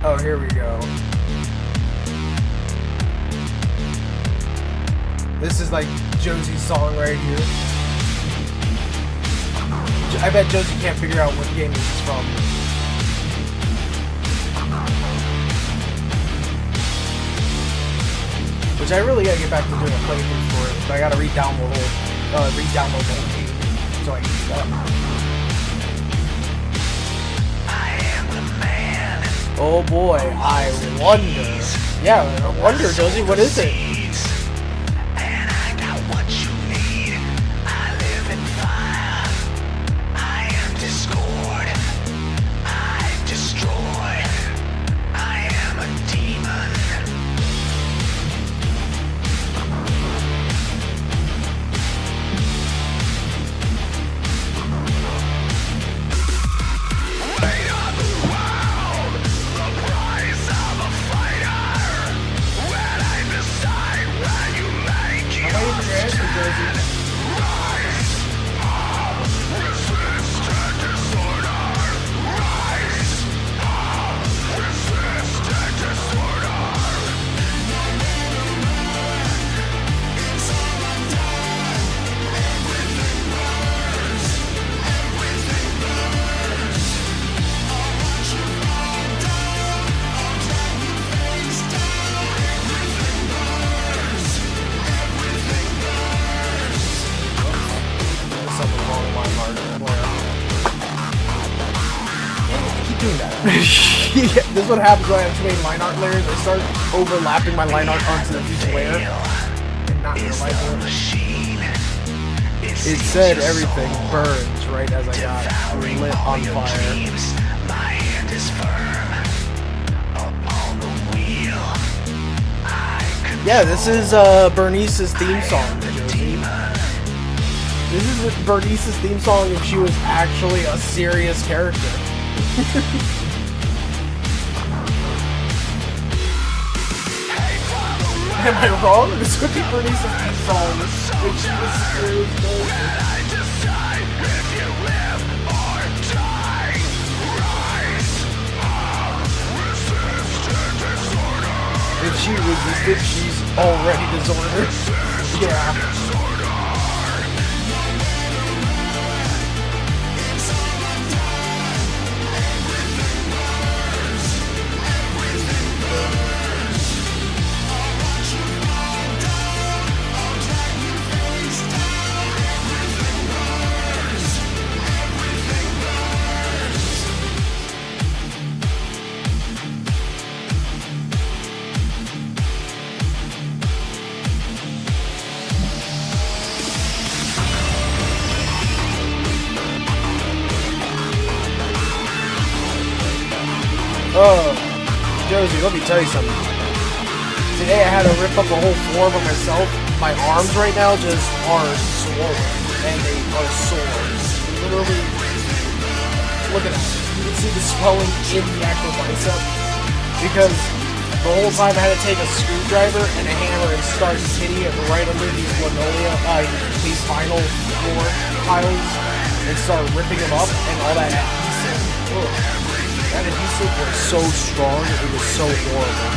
Oh, here we go. This is like Josie's song right here. I bet Josie can't figure out what game this is from. Which I really gotta get back to doing a playthrough for it, but I gotta re-download the whole game so I can do that. Oh boy, I wonder. Yeah, I wonder, Josie, what is it? this is what happens when I have too many line art layers. I start overlapping my line art onto each layer and not realizing it. It said everything burns right as I got lit on fire. My hand is firm upon the wheel. Yeah, this is Bernice's theme song, Josie. This is Bernice's theme song if she was actually a serious character. Am I wrong? This would be Bernice's theme song if she was a serious character. If she resisted, she's already disordered. Yeah. Josie, let me tell you something. Today I had to rip up a whole floor by myself. My arms right now just are swollen, and they are sore. Literally, look at that. You can see the swelling in the actual bicep. Because the whole time I had to take a screwdriver and a hammer and start hitting it right under these these vinyl floor tiles, and start ripping them up, and all that adhesive. Ugh. That adhesive was so strong, it was so horrible.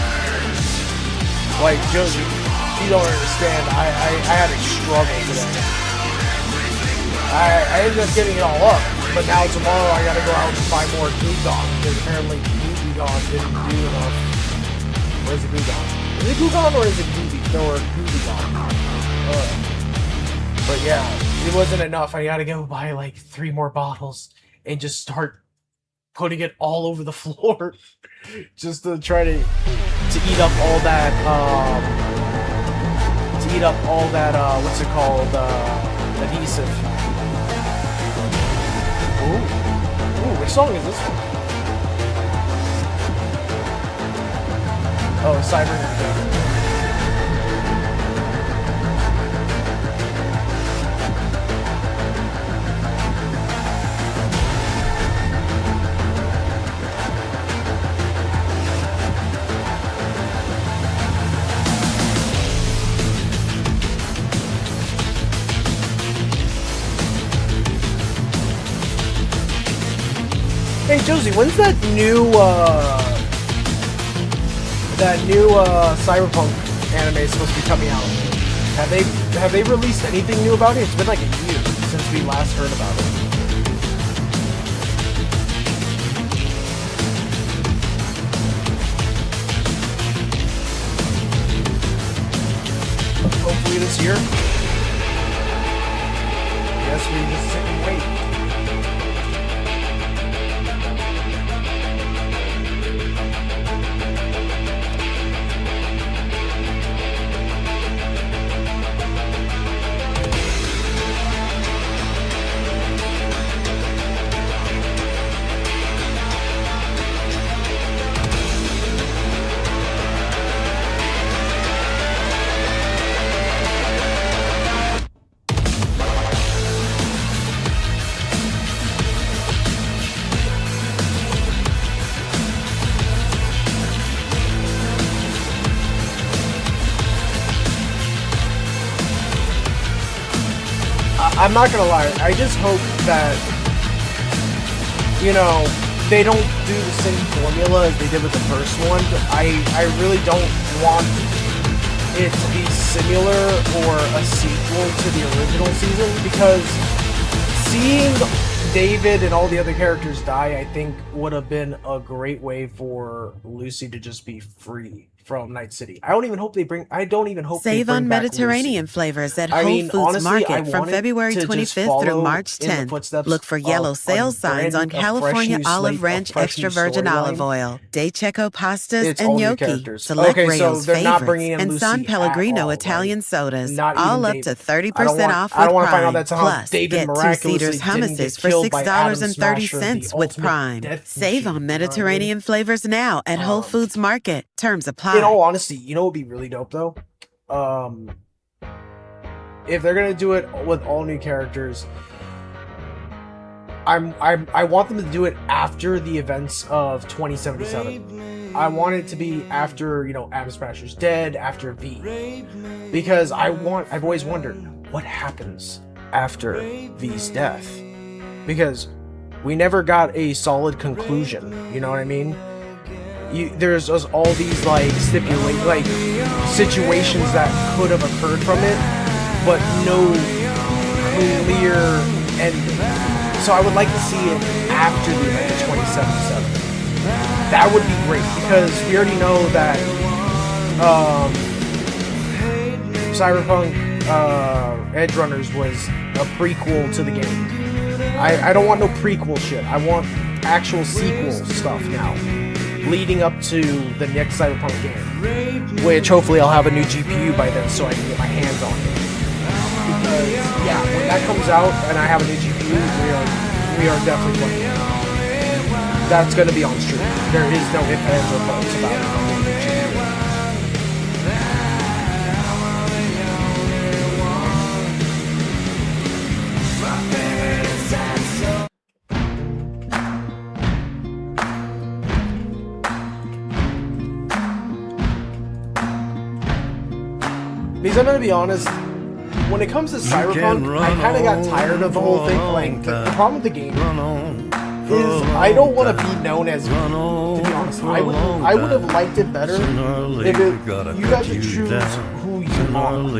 Like, Josie, you don't understand, I had a struggle today. I ended up getting it all up, but now tomorrow I gotta go out and buy more Goo Gone, because apparently Goo Gone didn't do enough. Where's the Goo Gone? Is it Goo Gone or is it Goo Gone? But yeah, it wasn't enough. I gotta go buy like 3 more bottles and just start putting it all over the floor just to try to eat up all that what's it called, adhesive. Ooh, which song is this one? Oh, Cyber. Hey Josie, when's that new Cyberpunk anime supposed to be coming out? Have they released anything new about it? It's been like a year since we last heard about it. Hopefully this year. Yes, we just sit and wait. I'm not gonna lie, I just hope that, you know, they don't do the same formula as they did with the first one. I really don't want it to be similar or a sequel to the original season, because seeing David and all the other characters die, I think would have been a great way for Lucy to just be free from Night City. I don't even hope they bring back Save on Mediterranean Lucy. flavors at I Whole mean, Foods honestly, I Market from wanted February to just 25th through follow March in the 10th. footsteps Look for of yellow a sales signs on brand- a fresh California new olive slate, a ranch fresh extra new virgin olive storyline. oil, De Cecco pastas, It's and all new gnocchi, characters. select Okay, so Rayo's they're not favorites, bringing in and Lucy San at Pellegrino all, Italian right? sodas, Not all even up to David. 30% off I don't with want to find out Prime. that somehow Plus, David get 2 miraculously Cedars didn't hummuses get for killed by Adam Smasher, the $6.30 with ultimate Prime. death Save machine, on you know what I mean? Mediterranean flavors now at Whole Foods Market. Terms apply. In all honesty, you know what would be really dope though? If they're gonna do it with all new characters, I want them to do it after the events of 2077. I want it to be after, you know, Adam Smasher's dead, after V. Because I've always wondered what happens after V's death. Because we never got a solid conclusion, you know what I mean? There's just all these like situations that could have occurred from it, but no clear ending. So I would like to see it after the event of 2077. That would be great because we already know that Cyberpunk Edge Runners was a prequel to the game. I don't want no prequel shit. I want actual sequel stuff now, leading up to the next Cyberpunk game, which hopefully I'll have a new GPU by then so I can get my hands on it. Because, yeah, when that comes out and I have a new GPU, we are definitely playing it. That's going to be on stream. There is no ifs, ands, or buts about it. Because I'm gonna be honest, when it comes to Cyberpunk, I kind of got tired of the whole thing. Like, the problem with the game is I don't want to be known as V, to be honest. I would have liked it better if you got to choose who you want.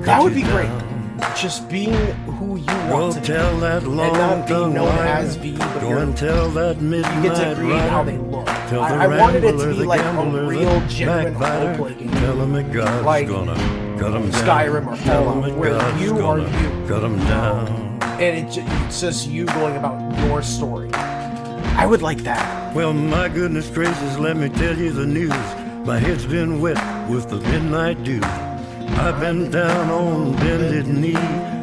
That would be great. Just being who you want to be, and not being known as V, but you get to create how they look. I wanted it to be like a real, genuine roleplay game, like Skyrim or Fallout, where you are you, and it's just you going about your story. I would like that. Well, my goodness gracious, let me tell you the news. My head's been wet with the midnight dew. I've been down on bended knee,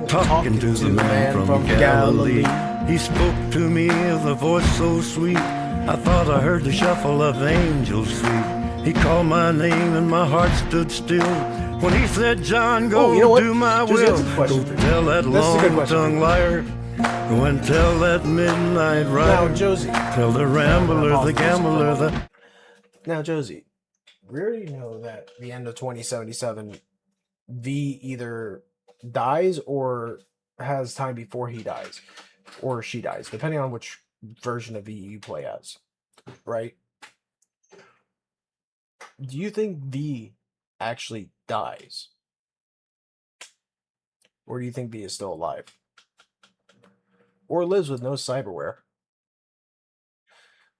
talking to the man from Galilee. He spoke to me with a voice so sweet, I thought I heard the shuffle of angels sweet. He called my name and my heart stood still when he said, John, go do my will. Go tell that long-tongued liar. Go and tell that midnight rider. Now, Josie. Tell the rambler, the gambler, the... Now, Josie, we already know that the end of 2077, V either dies or has time before he dies, or she dies, depending on which version of V you play as, right? Do you think V actually dies? Or do you think V is still alive? Or lives with no cyberware?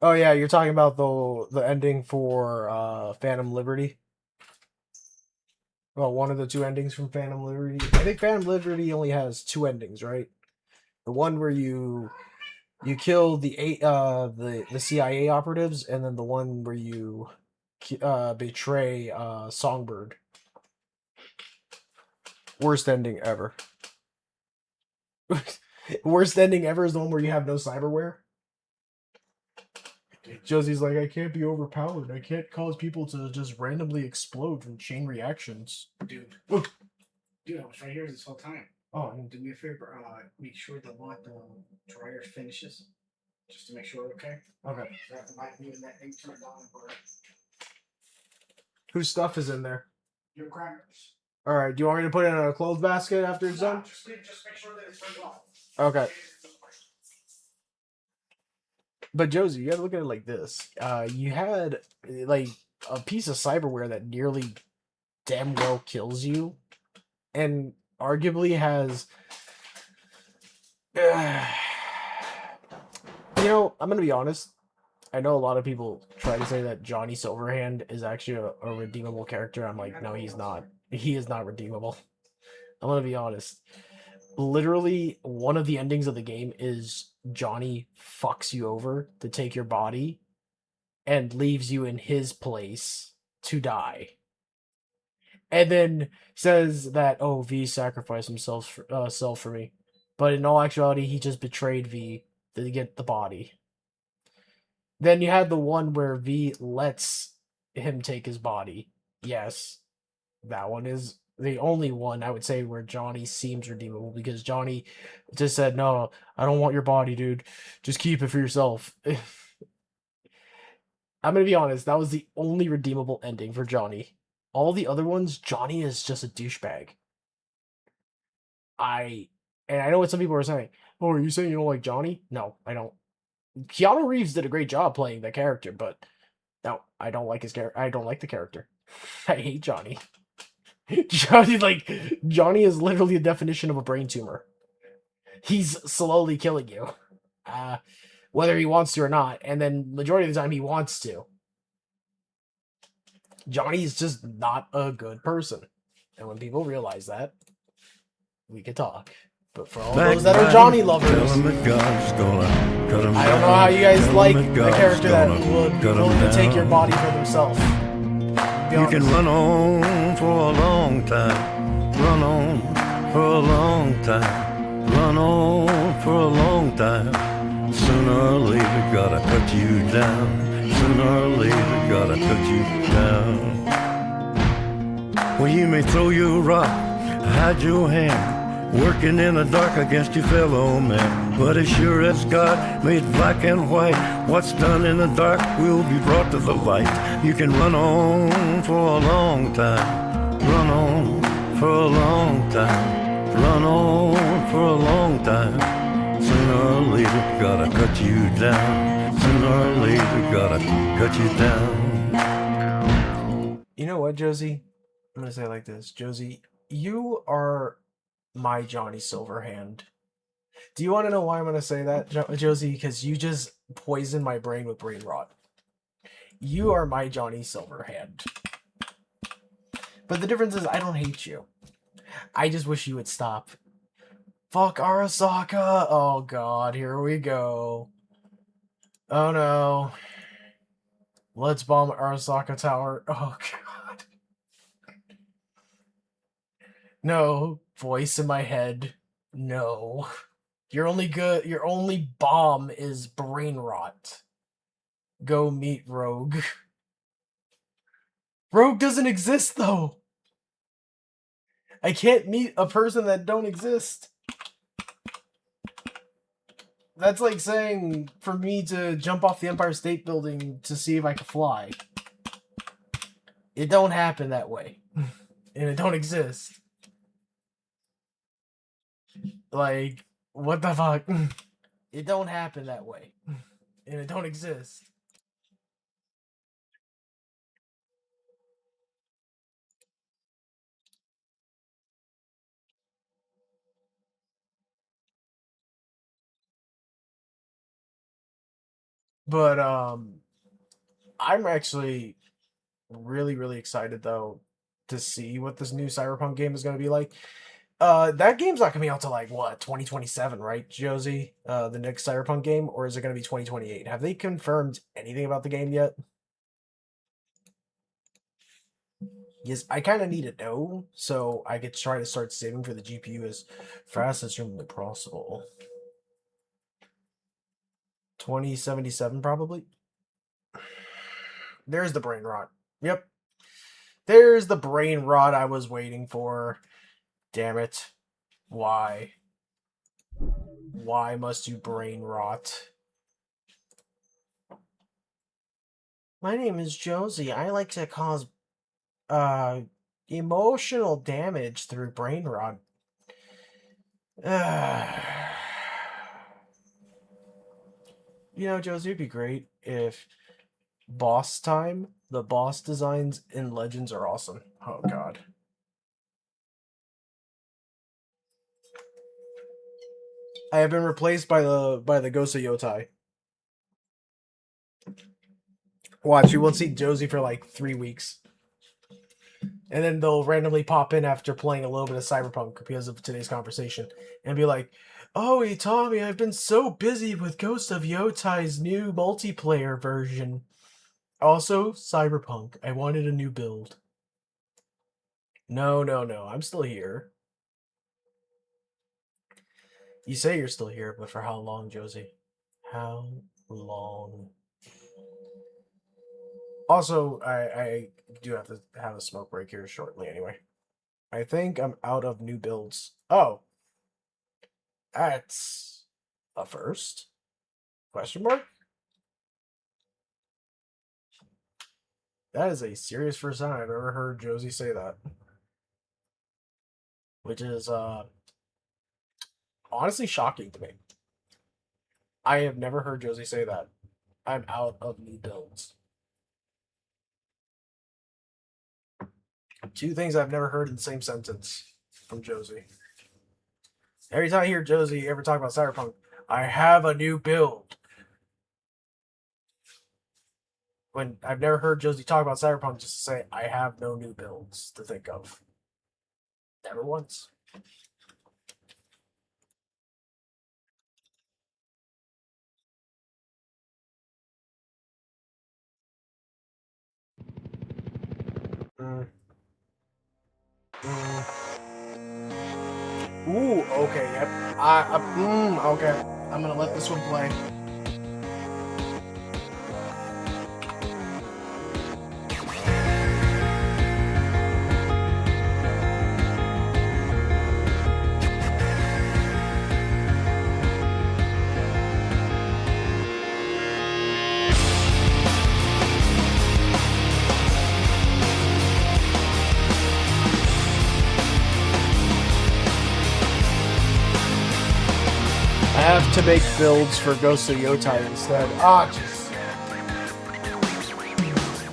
Oh yeah, you're talking about the ending for Phantom Liberty? Well, one of the two endings from Phantom Liberty. I think Phantom Liberty only has two endings, right? The one where you kill the CIA operatives, and then the one where you betray Songbird. Worst ending ever. Worst ending ever is the one where you have no cyberware. Josie's like, I can't be overpowered. I can't cause people to just randomly explode from chain reactions. Dude, I was right here this whole time. Oh, do me a favor. Make sure the dryer finishes, just to make sure we're okay. Okay. So I have to buy even that thing turned on for Whose stuff is in there? your crackers. All right. Do you want me to put it in a clothes basket after it's done? Just make sure that it's turned off. Okay. But Josie, you gotta look at it like this. You had like a piece of cyberware that nearly damn well kills you, and arguably has You know, I'm gonna be honest. I know a lot of people try to say that Johnny Silverhand is actually a redeemable character. I'm like, no, he's not. He is not redeemable. I'm gonna be honest. Literally, one of the endings of the game is Johnny fucks you over to take your body and leaves you in his place to die. And then says that, oh, V sacrificed himself self for me. But in all actuality, he just betrayed V to get the body. Then you had the one where V lets him take his body. Yes, that one is the only one I would say where Johnny seems redeemable because Johnny just said, "No, I don't want your body, dude. Just keep it for yourself." I'm gonna be honest, that was the only redeemable ending for Johnny. All the other ones, Johnny is just a douchebag. And I know what some people are saying. Oh, are you saying you don't like Johnny? No, I don't. Keanu Reeves did a great job playing that character, but no, I don't like his character. I don't like the character. I hate Johnny. Johnny is literally the definition of a brain tumor. He's slowly killing you, whether he wants to or not. And then majority of the time he wants to. Johnny's just not a good person, and when people realize that, we could talk. But for all those that are Johnny lovers, I don't know how you guys like a character that would willing to take your body for themselves. You can run on for a long time, run on for a long time, run on for a long time. Sooner or later, gotta cut you down. Sooner or later, gotta cut you down. Well, you may throw your rock, hide your hand, working in the dark against your fellow man. But as sure as God made black and white, what's done in the dark will be brought to the light. You can run on for a long time, run on for a long time, run on for a long time. Sooner or later, gotta cut you down. Sooner or later, gotta cut you down. You know what, Josie? I'm gonna say it like this. Josie, you are my Johnny Silverhand. Do you want to know why I'm gonna say that, Josie? Because you just poisoned my brain with brain rot. You are my Johnny Silverhand. But the difference is I don't hate you. I just wish you would stop. Fuck Arasaka! Oh god, here we go. Oh no. Let's bomb Arasaka Tower. Oh god. No. Voice in my head. No. Your only bomb is brain rot. Go meet Rogue. Rogue doesn't exist though. I can't meet a person that don't exist. That's like saying for me to jump off the Empire State Building to see if I can fly. It don't happen that way. And it don't exist. Like, what the fuck? It don't happen that way. And it don't exist. But I'm actually really excited though to see what this new Cyberpunk game is going to be like. That game's not coming out till like what, 2027, right, Josie? The next Cyberpunk game, or is it going to be 2028? Have they confirmed anything about the game yet? Yes, I kind of need to know so I could try to start saving for the GPU as fast as humanly possible. 2077 probably. There's the brain rot. Yep. There's the brain rot I was waiting for. Damn it. Why? Why must you brain rot? My name is Josie. I like to cause emotional damage through brain rot. You know, Josie, it'd be great if boss time, the boss designs in Legends are awesome. Oh god. I have been replaced by the Ghost of Yotai. Watch, you won't see Josie for like 3 weeks. And then they'll randomly pop in after playing a little bit of Cyberpunk because of today's conversation and be like, "Oh, hey, Tommy, I've been so busy with Ghost of Yotai's new multiplayer version. Also, Cyberpunk. I wanted a new build." No, I'm still here. You say you're still here, but for how long, Josie? How long? Also, I do have to have a smoke break here shortly anyway. I think I'm out of new builds. Oh. That's a first? Question mark? That is a serious first time I've ever heard Josie say that. Which is, honestly shocking to me. I have never heard Josie say that. I'm out of new builds. Two things I've never heard in the same sentence from Josie. Every time I hear Josie ever talk about Cyberpunk, I have a new build. When I've never heard Josie talk about Cyberpunk just to say, I have no new builds to think of. Never once. Ooh, okay, yep. Okay. I'm gonna let this one play. I have to make builds for Ghost of Yotai instead. Jeez.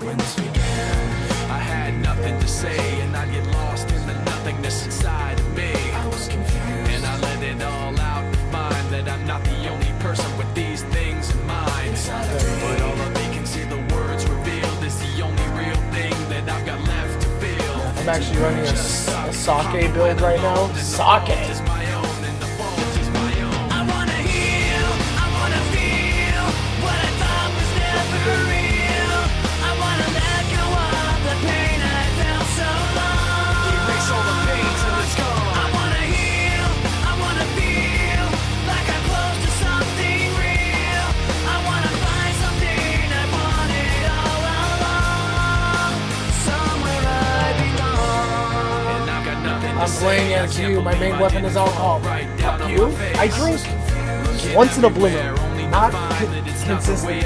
When this began, I had nothing to say, and I get lost in the nothingness inside of me. I was confused, and I let it all out to find that I'm not the only person with these things in mind. But all the vacancy the words revealed is the only real thing that I've got left to feel. I'm actually running a sake build right now. Sake! I'm playing as you. My main weapon is alcohol. Fuck you. I drink once in a blue moon. Not consistent.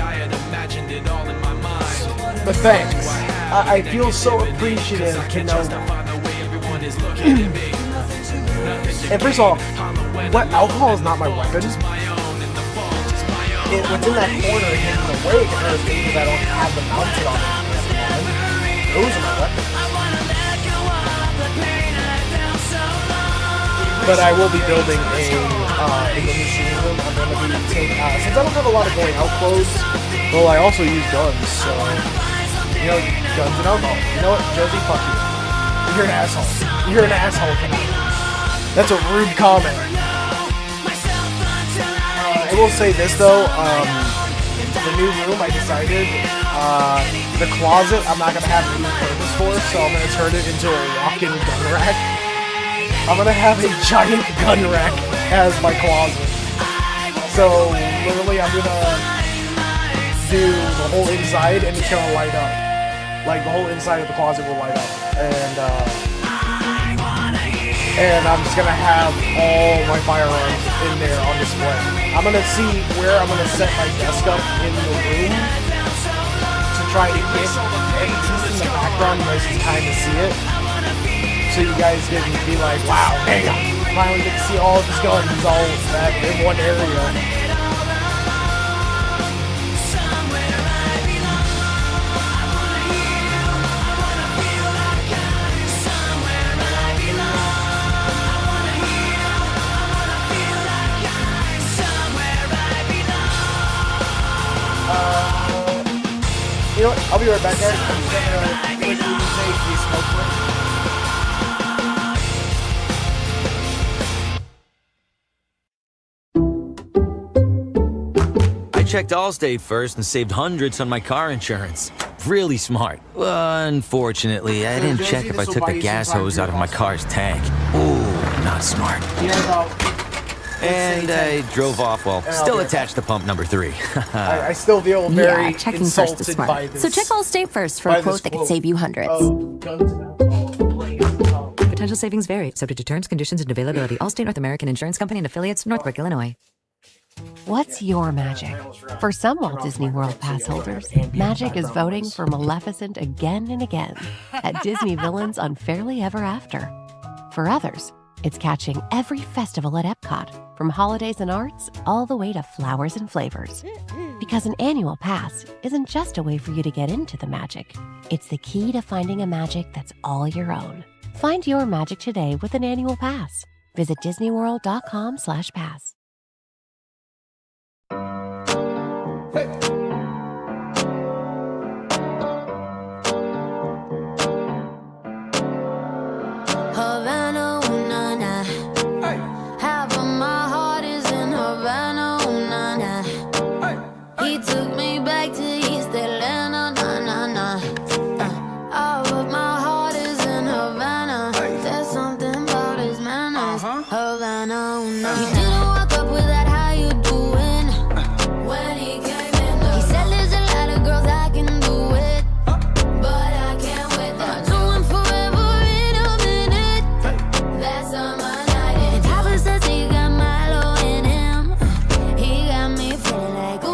But thanks. I feel so appreciative to know that. And first of all, alcohol is not my weapon. What's in that corner hidden away because I don't have them mounted on it. Those are my weapons. But I will be building in the machine room. I'm going to be taking, since I don't have a lot of going out clothes, well, I also use guns, so, you know, guns and alcohol. You know what, Josie, fuck you. You're an asshole. You're an asshole for that. That's a rude comment. I will say this, though, the new room, I decided, the closet, I'm not going to have any purpose for, so I'm going to turn it into a walk-in gun rack. I'm gonna have a giant gun rack as my closet. So, literally, I'm gonna do the whole inside and it's gonna light up. Like, the whole inside of the closet will light up. And I'm just gonna have all my firearms in there on display. I'm gonna see where I'm gonna set my desk up in the room to try to get everything in the background. You guys can kind of see it. So you guys can be like, wow, damn, finally get to see all of his guns all that in one area. You know, be right back, guys. I'm just gonna quickly take a smoke break. I checked Allstate first and saved hundreds on my car insurance. Really smart. Unfortunately, I didn't check if I took the gas hose out of my car's tank. Ooh, not smart. And I drove off while still attached to pump number 3. I still feel very checking first is insulted by smart. this. So check Allstate first for a quote that could save you hundreds. Potential savings vary, subject to terms, conditions, and availability. Allstate North American Insurance Company and affiliates, Northbrook, Illinois. What's your magic? For some Walt Disney World pass holders, magic is voting for Maleficent again and again at Disney Villains Unfairly Ever After. For others, it's catching every festival at Epcot, from holidays and arts all the way to flowers and flavors. Because an annual pass isn't just a way for you to get into the magic. It's the key to finding a magic that's all your own. Find your magic today with an annual pass. Visit disneyworld.com/pass. Havana, ooh, na, na. Half of my heart is in Havana, ooh, na, na. He took me back to East Atlanta, na, na, na. All of my heart is in Havana. There's something about his manners. Havana, ooh, na, na. He didn't walk up with that, how you doing? When he came in, he said there's a lot of girls I can do it, but I can't with them. Doing forever in a minute. That's on my night. And Papa says he got Milo in him. He got me feeling like ooh.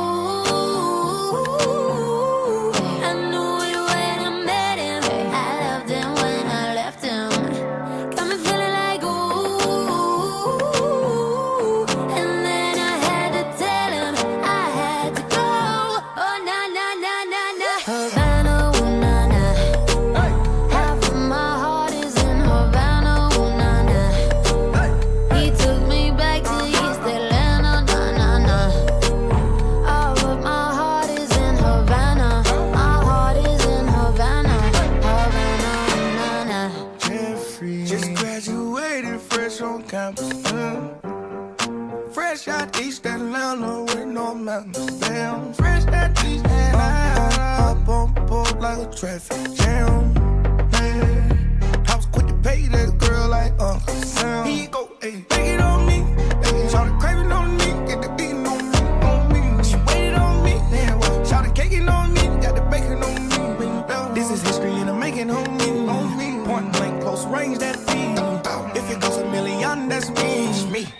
I knew it when I met him. I loved him when I left him. Got me feeling like ooh. And then I had to tell him I had to go. Oh na na na na na. Havana, ooh na na. Half of my heart is in Havana, ooh na na. He took me back to East Atlanta, na na na. All of my heart is in Havana. My heart is in Havana, Havana, na na. Jeffrey just graduated fresh on campus. Fresh out East Atlanta with no mountains. Damn, fresh out East Atlanta. Up on board like a traffic jam. Man, I was quick to pay that girl like Uncle Sam. He go, hey, take it on me. Hey, shout the craving on me, get the beating on me, on me. She waited on me, then what? Shout the caking on me, got the bacon on me. This is history and I'm making on me. Point blank, close range, that feed. If it goes a million, that's me.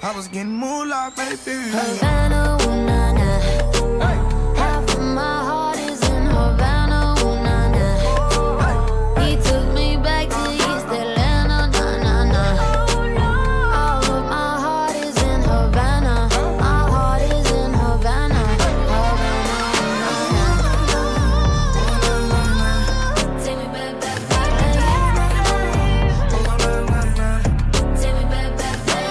I was getting moolah, baby. Havana, ooh na na. Half of my heart is in Havana, ooh na na. He took me back to East Atlanta, na na na. All of my heart is in Havana. My heart is in Havana, Havana, na na. Take me back, back, back. Take me back, back, back. Take me back, back, back.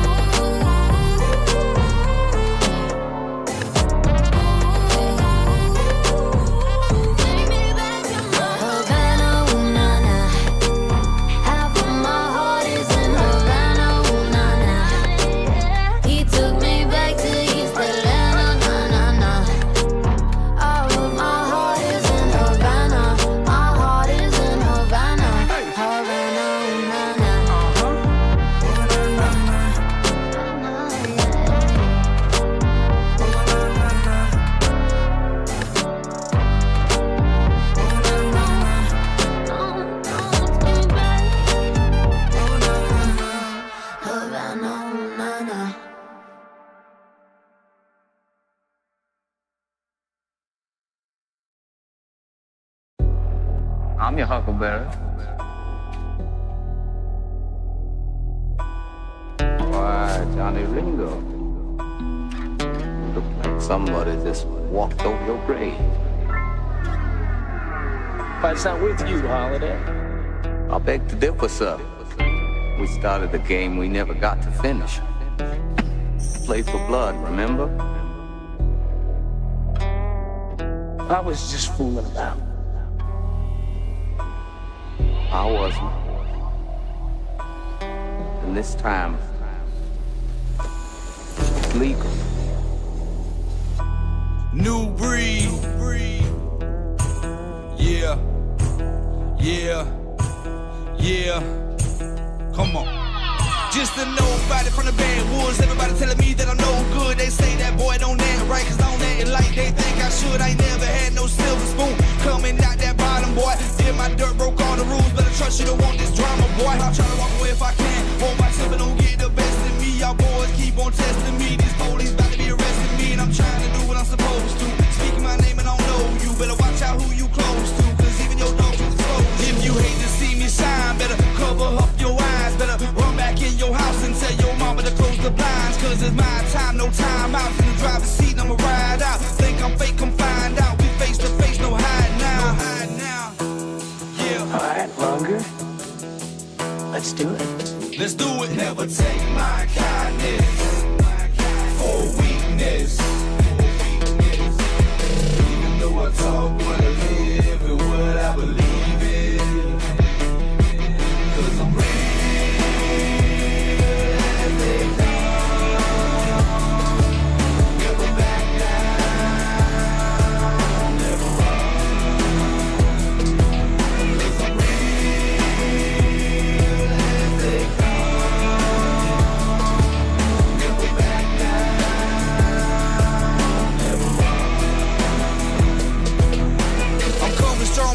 Take me back, back, Havana, ooh na na. Half of my heart is in Havana, ooh na na. He took me back to East Atlanta, na na na. All of my heart is in Havana. My heart is in Havana, Havana, ooh na na. Havana, ooh na na. I'm your huckleberry. Why, Johnny Ringo. Looked like somebody just walked over your grave. What's not with you, Holiday? I beg to differ, sir. We started a game we never got to finish. Played for blood, remember? I was just fooling about. I wasn't. And this time, it's legal. New breed. Yeah. Yeah. Yeah. Come on. Just a nobody from the backwoods. Everybody telling me that I'm no good. They say that boy don't act right, cause I don't act like they think I should. I ain't never had no silver spoon coming out that bottom, boy. Yeah, my dirt broke all the rules, but I trust you don't want this drama, boy. I'll try to walk away if I can. Want my temper don't get the best of me. Y'all boys keep on testing me. These police about to be arresting me, and I'm trying to do what I'm supposed to. Speaking my name and I don't know you. Better watch out who you close to, cause even your dogs will expose. If you hate to see me shine, better cover up your eyes. Better run back in your house and tell your mama to close the blinds, cause it's my time, no time out. In the driver's seat, I'ma ride out. Think I'm fake, come find out. We face to face, no hide now. No hide now. Yeah. Alright, longer. Let's do it. Let's do it. Never take my kindness for weakness. Even though I talk what I live and what I believe in, cause I'm real.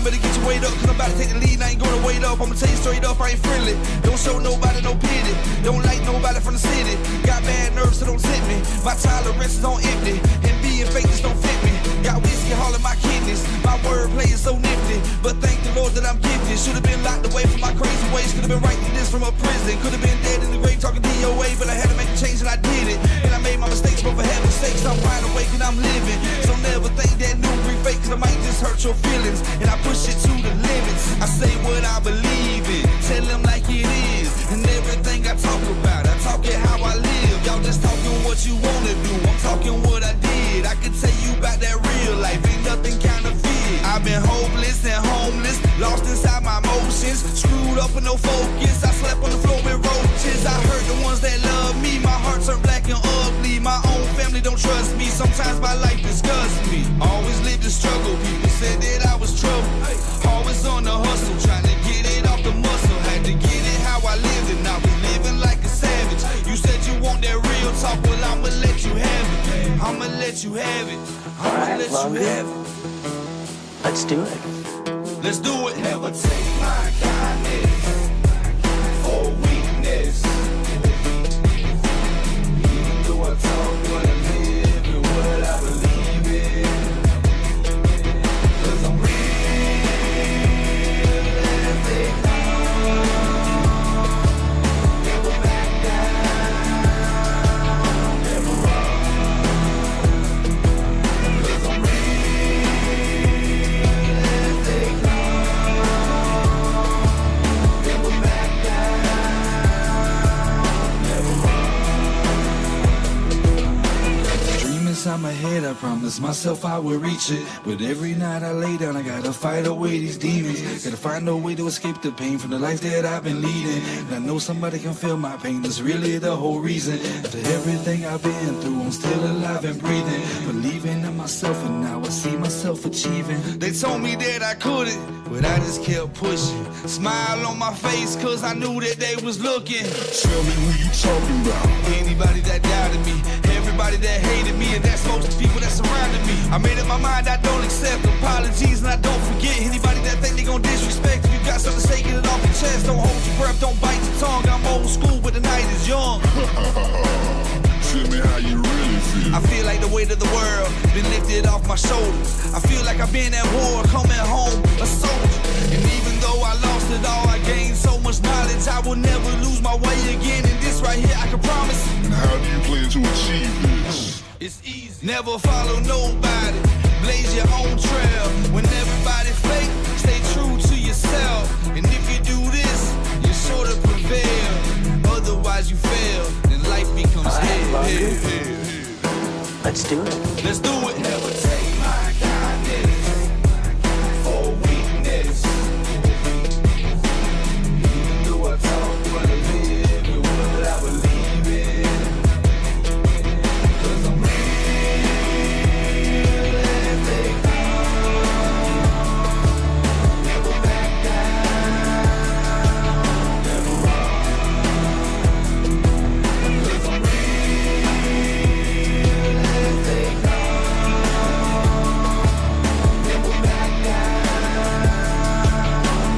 Better get your weight up, cause I'm about to take the lead, I ain't gonna wait up. I'ma tell you straight up, I ain't friendly. Don't show nobody no pity. Don't like nobody from the city. Got bad nerves, so don't tip me. My tolerance is on empty, and being fake just don't fit me. Got whiskey all in my kidneys. My wordplay is so nifty, but thank the Lord that I'm gifted. Should've been locked away from my crazy ways. Could've been writing this from a prison. Could've been dead in the grave talking DOA, but I had to make a change and I did it. And I made my mistakes, but for heaven's sakes, I'm wide awake and I'm living. So never think that new breed fake, cause I might just hurt your feelings. And I push it to the limits. I say what I believe in, tell them like it is. And everything I talk about, I talk it how I live. Y'all just talking what you wanna do, I'm talking what I did. I can tell you about that real life, ain't nothing counterfeit. I've been hopeless and homeless, lost inside my emotions, screwed up with no focus. I slept on the floor with roaches. I hurt the ones that love me, my heart turned black and ugly. My own family don't trust me, sometimes my life disgusts me. Always lived the struggle, people said that I was trouble. Always on the hustle, trying to get it off the muscle. Had to get it how I lived and I was living like a savage. You said you want that real talk, well I'ma let you have it. I'ma let you have it. I'ma let you have it. Let's do it. Let's do it. Never take my kindness for weakness. Even though I talk what I live and what I believe in, cause I'm real as they come. Never back down, never run. Cause I'm real as they come. Never back down, never run. Dream inside my head, I promised myself I would reach it. But every night I lay down, I gotta fight away these demons. Gotta find a way to escape the pain from the life that I've been leading. And I know somebody can feel my pain, that's really the whole reason. After everything I've been through, I'm still alive and breathing. Believing in myself, and now I see myself achieving. They told me that I couldn't, but I just kept pushing. Smile on my face, cause I knew that they was looking. Tell me who you talking about. Anybody that doubted me, everybody that hated me, and that's most of the people that surrounded me. I made up my mind, I don't accept apologies, and I don't forget anybody that think they gon' disrespect. If you got something to say, get it off your chest. Don't hold your breath, don't bite your tongue. I'm old school, but the night is young. Tell me how you really feel. I feel like the weight of the world been lifted off my shoulders. I feel like I've been at war, coming home a soldier. And even though I lost it all, I gained so much knowledge. I will never lose my way again. And this right here, I can promise. And how do you plan to achieve this? It's easy. Never follow nobody. Blaze your own trail. When everybody fake, stay true to yourself. And if you do this, you're sure to prevail. Otherwise you fail, then life becomes hell. Let's do it. Let's do it. Never take my kindness for weakness. Even though I talk what I live and what I believe in. 'Cause I'm real as they come. Never back down, never run. 'Cause I'm real as they come. Never back down,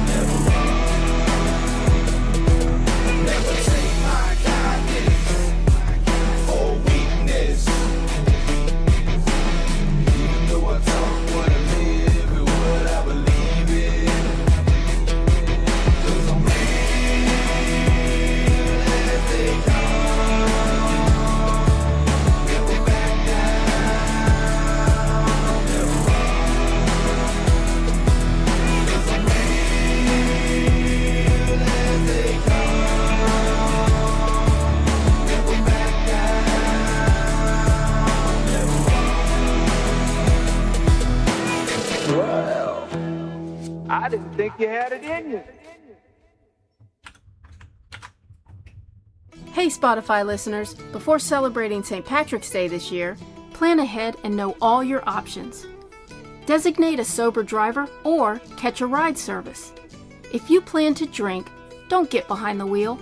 never run. Never take my kindness for weakness. Even though I talk what I live and what I believe in. 'Cause I'm real as they come. Never back down, never run. 'Cause I'm real as they come. Never back down, never run. Well, I didn't think you had it in you. Hey Spotify listeners, before celebrating St. Patrick's Day this year, plan ahead and know all your options. Designate a sober driver or catch a ride service. If you plan to drink, don't get behind the wheel.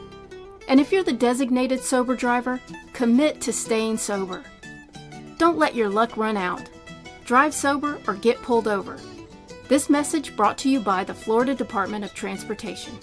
And if you're the designated sober driver, commit to staying sober. Don't let your luck run out. Drive sober or get pulled over. This message brought to you by the Florida Department of Transportation.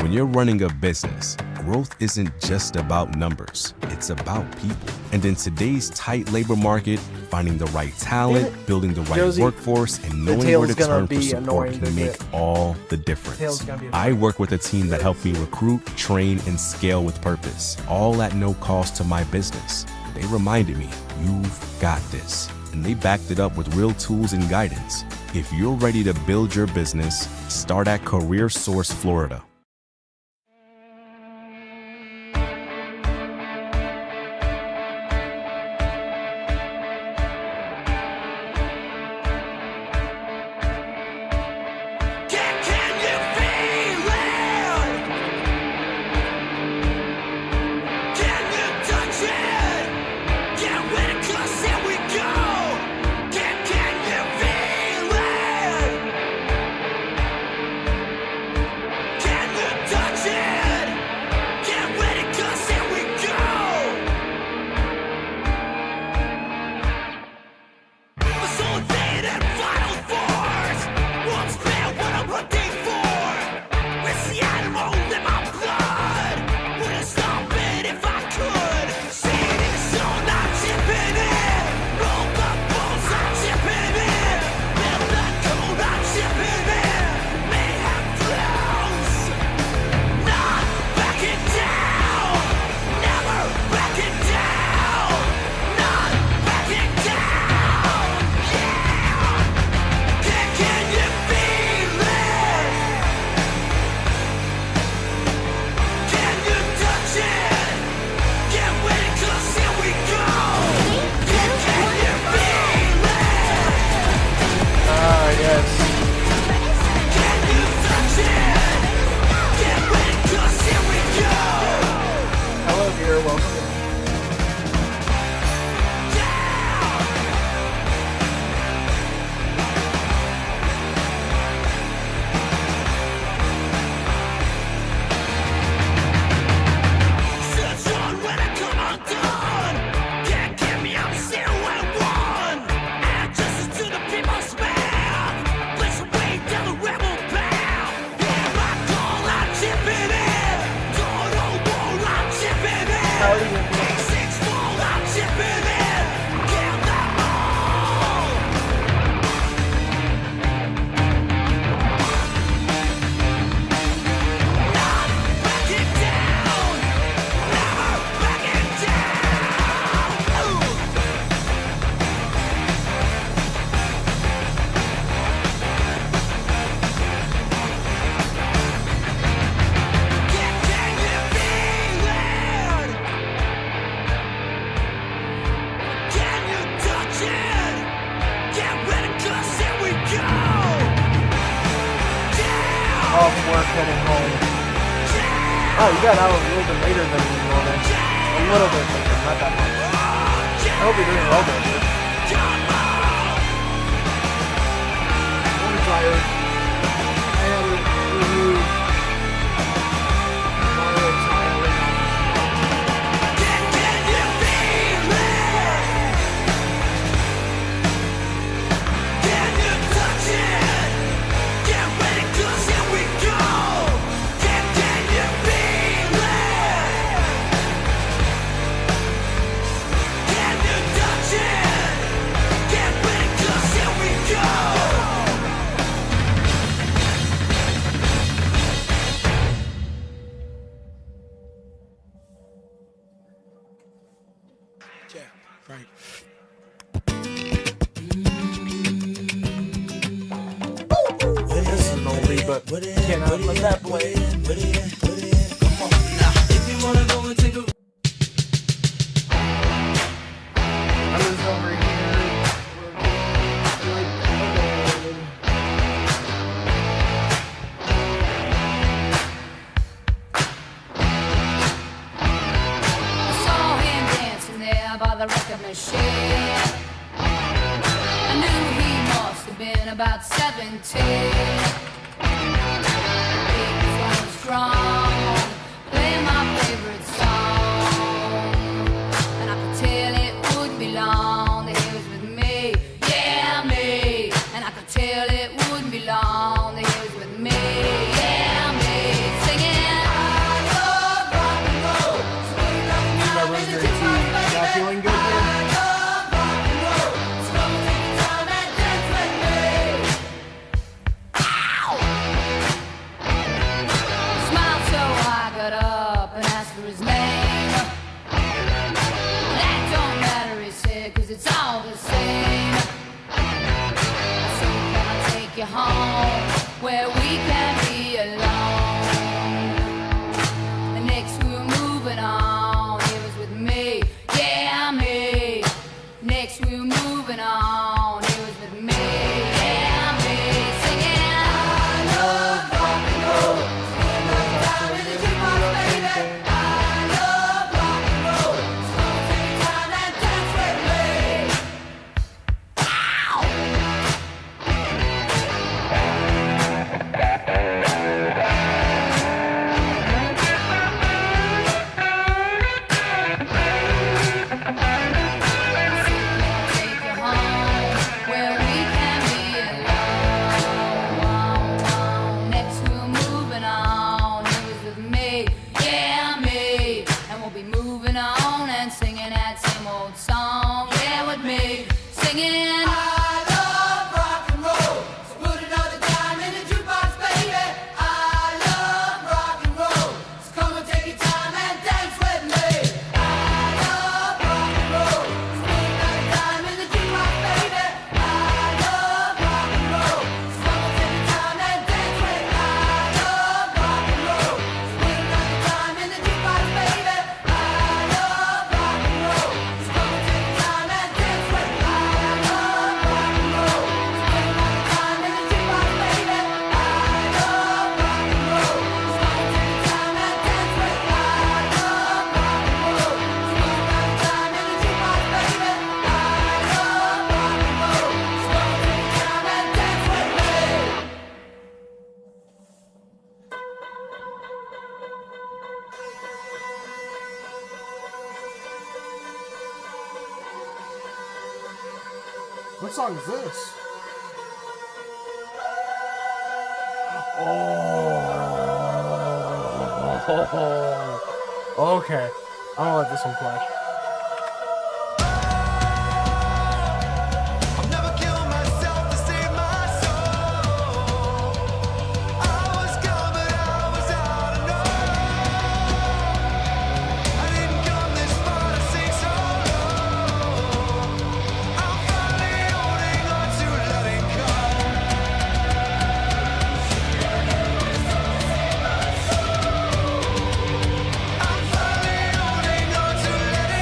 When you're running a business, growth isn't just about numbers, it's about people. And in today's tight labor market, finding the right talent, building the right Josie, workforce, and the knowing where to tail's gonna turn for be support annoying can to make get. all the difference. Tail's gonna be I work with a team that helped me recruit, train, and scale with purpose, all at no cost to my business. They reminded me, you've got this. And they backed it up with real tools and guidance. If you're ready to build your business, start at Career Source Florida. Can work heading home. Oh, you got out a little bit later than normal. A little bit later, not that much. I hope you're doing well, baby. I'm tired. I had to remove my tiling off. This is an oldie, but cannot let that play. I was over I saw him dancing there by the record machine. I knew he must have been about 17. He was going strong, playing my favorite song. And I could tell it wouldn't be long that he was with me, yeah, me. And I could tell it wouldn't be long that he was with me, yeah, me. Singing, I love rock and roll. not feeling good here. Smiled so I got up and asked for his name. That don't matter, he said, 'cause it's all the same. I said, can I take you home where we can be alone? The next we were moving on, he was with me, yeah, me. Next we were moving on, he was with me, yeah, me. Singing, I love rock and roll. What song is this? Oh. Okay. I'm gonna let this one play. I'm finally holding on to let it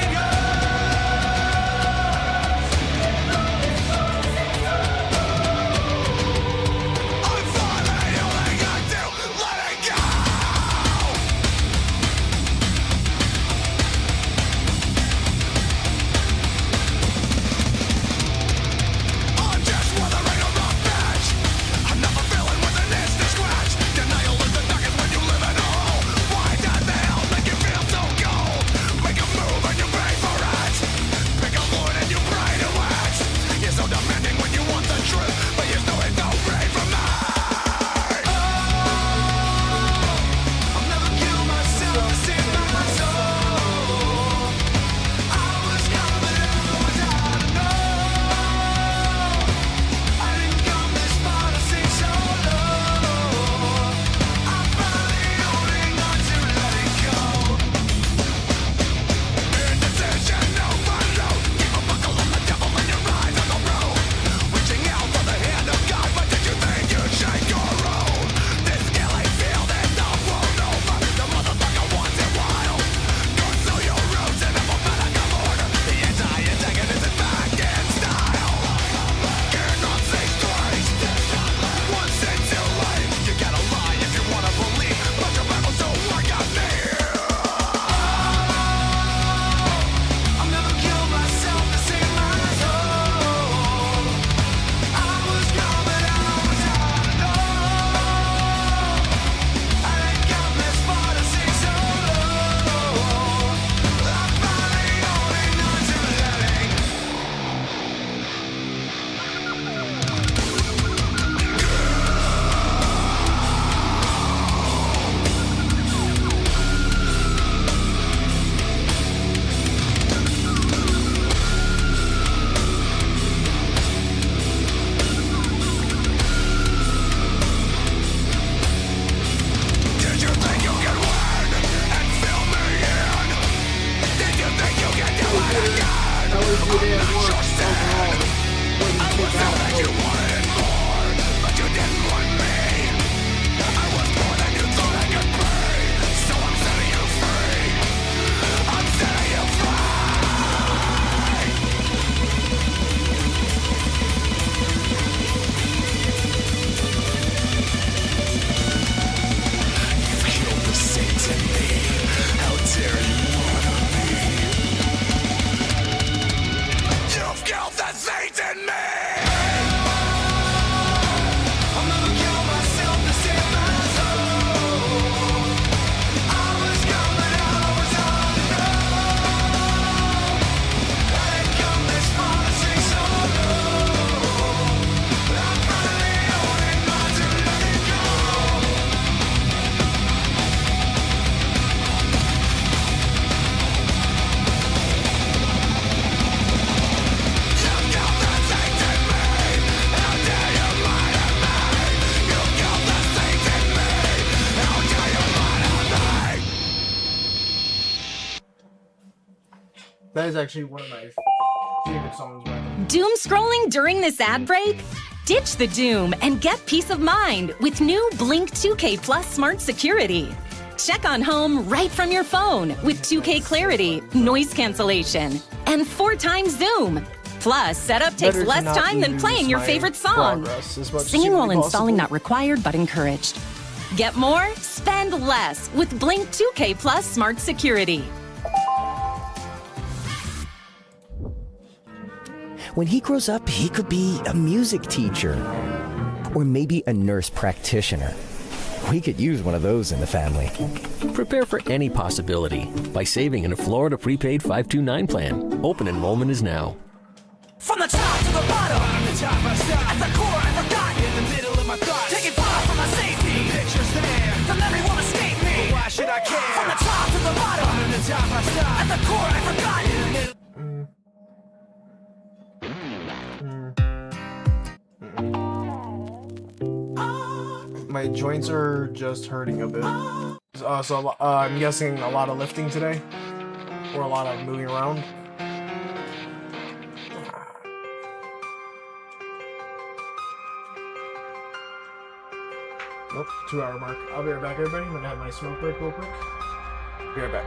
That is actually one of my favorite songs by them. Doom scrolling during this ad break? Ditch the doom and get peace of mind with new Blink 2K Plus Smart Security. Check on home right from your phone with 2K clarity, noise cancellation, and 4 times zoom. Plus, setup takes Better to less not time than lose playing your my favorite song. progress as much as Singing while humanly installing possible. not required but encouraged. Get more, spend less with Blink 2K Plus Smart Security. When he grows up, he could be a music teacher. Or maybe a nurse practitioner. We could use one of those in the family. Prepare for any possibility by saving in a Florida prepaid 529 plan. Open enrollment is now. From the top to the bottom, from the top I stop. At the core I forgot, in the middle of my thoughts. Taking far from my safety, the picture's there. The memory won't escape me, but why should I care? From the top to the bottom, from the top I stop. At the core I forgot, in the middle. My joints are just hurting a bit. So I'm guessing a lot of lifting today, or a lot of moving around. Nope, 2 hour mark. I'll be right back, everybody. I'm gonna have my smoke break real quick. Be right back.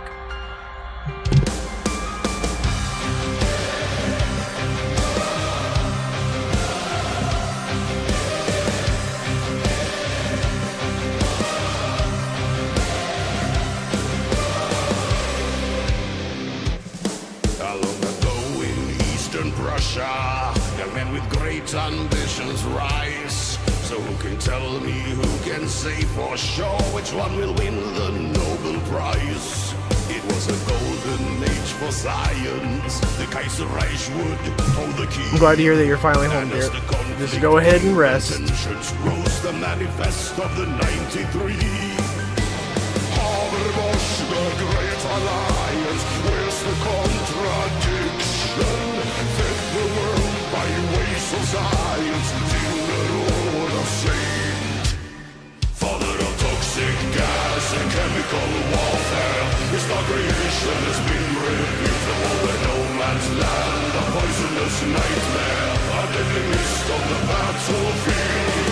Long ago in Eastern Prussia, young men with great ambitions rise. So who can tell me, who can say for sure which one will win the Nobel Prize? It was a golden age for science. The Kaiserreich would hold the key. I'm glad to hear that you're finally home, dear. Just go ahead and rest. Tensions rose the manifest of the 93. Haberbosch, the great alliance. Where's the contradiction? Fed the world by ways of science. Dinner or a saint. Father of toxic gas and chemical warfare. His creation has been repeatable in no man's land. A poisonous nightmare. A deadly mist on the battlefield.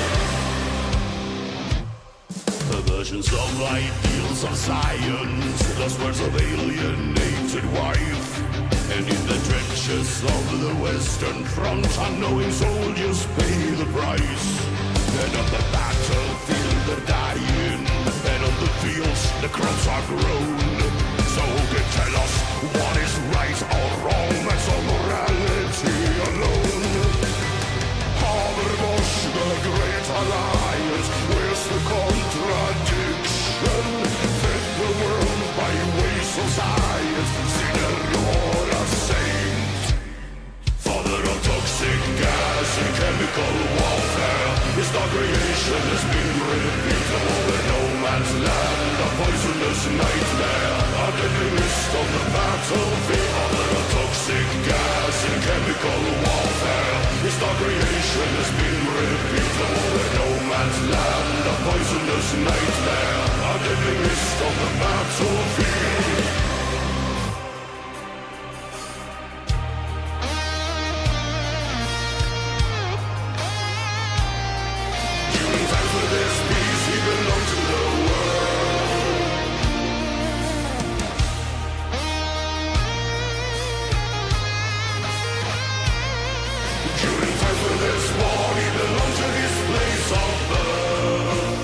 Perversions of ideals of science, lost words of alienated wife. And in the trenches of the Western Front, unknowing soldiers pay the price. And on the battlefield they're dying, and on the fields the crops are grown. So who can tell us what is right or wrong? That's all morality alone. Haberbosch, the great alliance. Where's the contradiction? Fed the world by ways of science. Sinner or a saint. Father of toxic gas and chemical warfare. His creation has been repeatable in no man's land. A poisonous nightmare. A deadly mist on the battlefield. Father of toxic gas and chemical warfare. His creation has been repeatable in no man's land. A poisonous nightmare. A deadly mist on the battlefield. During times when there's peace, he belonged to the world. During times when there's war, he belonged to his place of birth.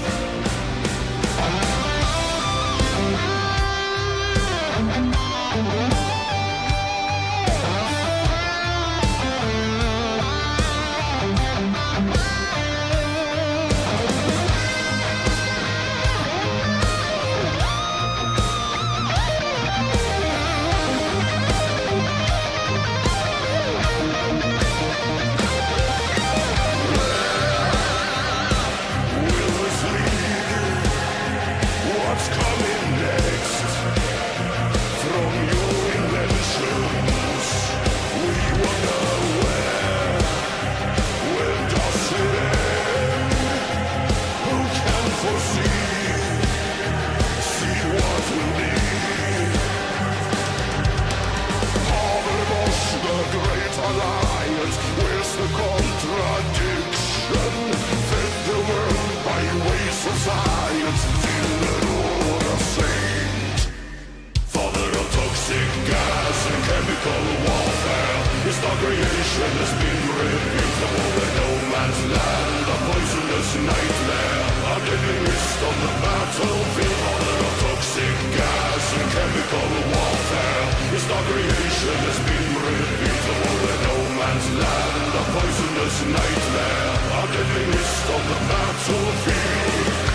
creation has been repeatable. The no man's land, a poisonous nightmare. A living mist on the battlefield. A toxic gas and chemical warfare. His creation has been repeatable. The no man's land, a poisonous nightmare. A living mist on the battlefield.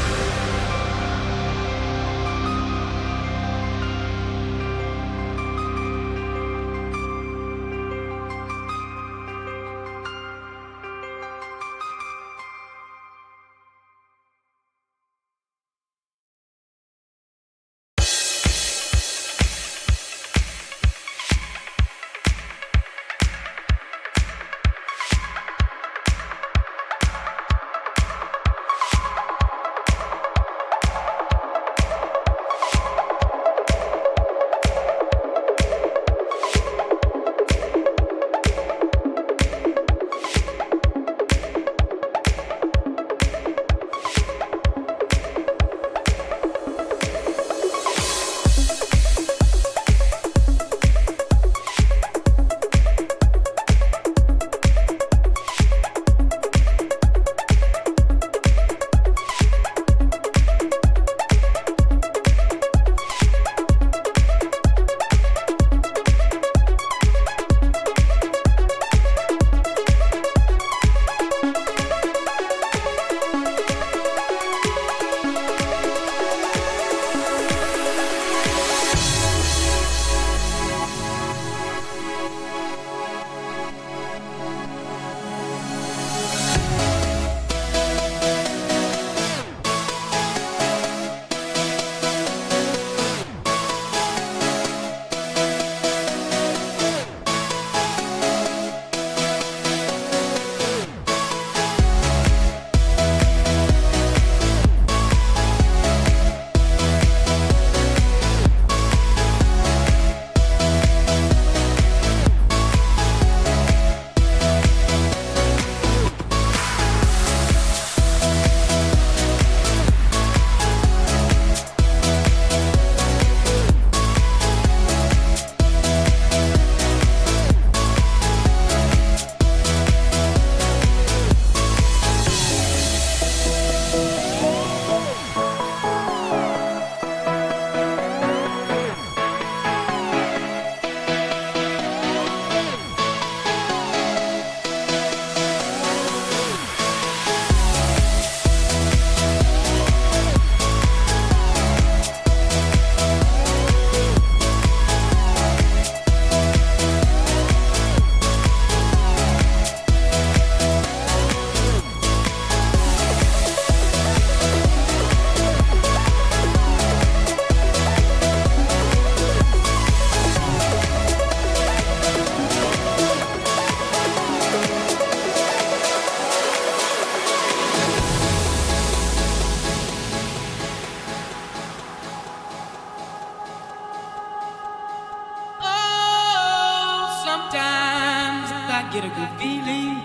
get a good feeling,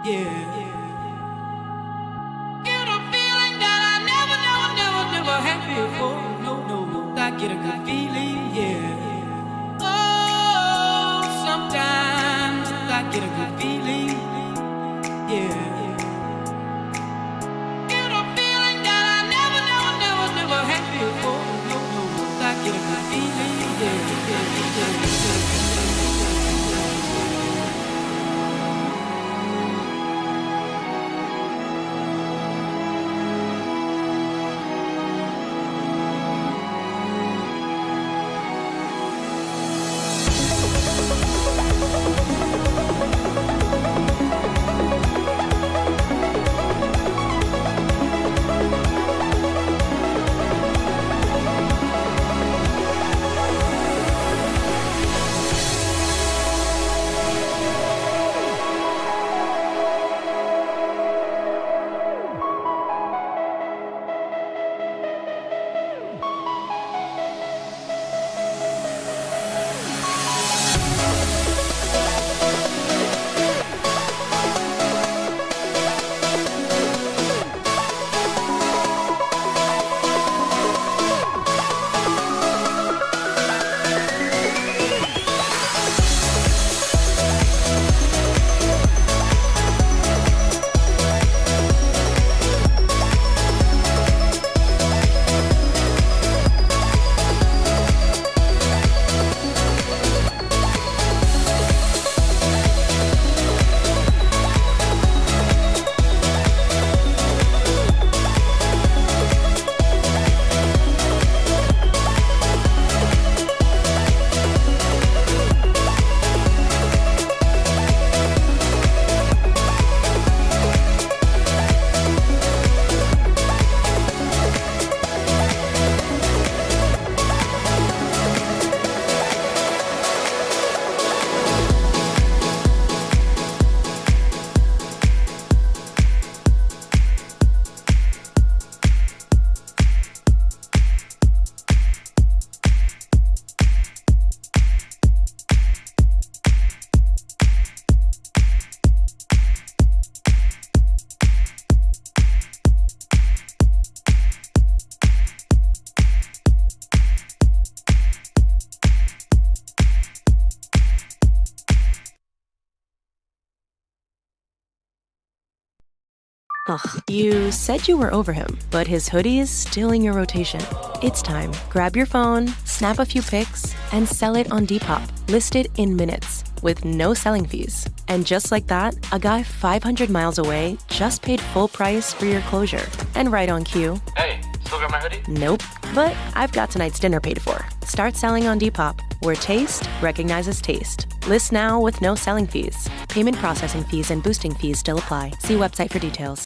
yeah. Get a feeling that I never had before. No, I get a good feeling, yeah. Oh, sometimes I get a good feeling, yeah. Get a feeling that I never had before. No, I get a good feeling, yeah. Ugh, you said you were over him, but his hoodie is still in your rotation. It's time. Grab your phone, snap a few pics, and sell it on Depop. List it in minutes with no selling fees. And just like that, a guy 500 miles away just paid full price for your closure. And right on cue. Hey, still got my hoodie? Nope, but I've got tonight's dinner paid for. Start selling on Depop, where taste recognizes taste. List now with no selling fees. Payment processing fees and boosting fees still apply. See website for details.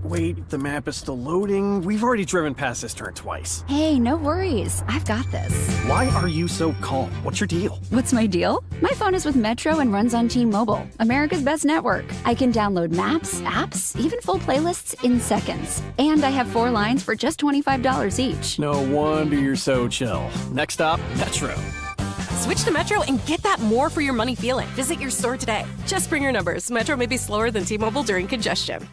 Wait, the map is still loading. We've already driven past this turn twice. Hey, no worries. I've got this. Why are you so calm? What's your deal? What's my deal? My phone is with Metro and runs on T-Mobile, America's best network. I can download maps, apps, even full playlists in seconds. And I have 4 lines for just $25 each. No wonder you're so chill. Next stop, Metro. Switch to Metro and get that more for your money feeling. Visit your store today. Just bring your numbers. Metro may be slower than T-Mobile during congestion.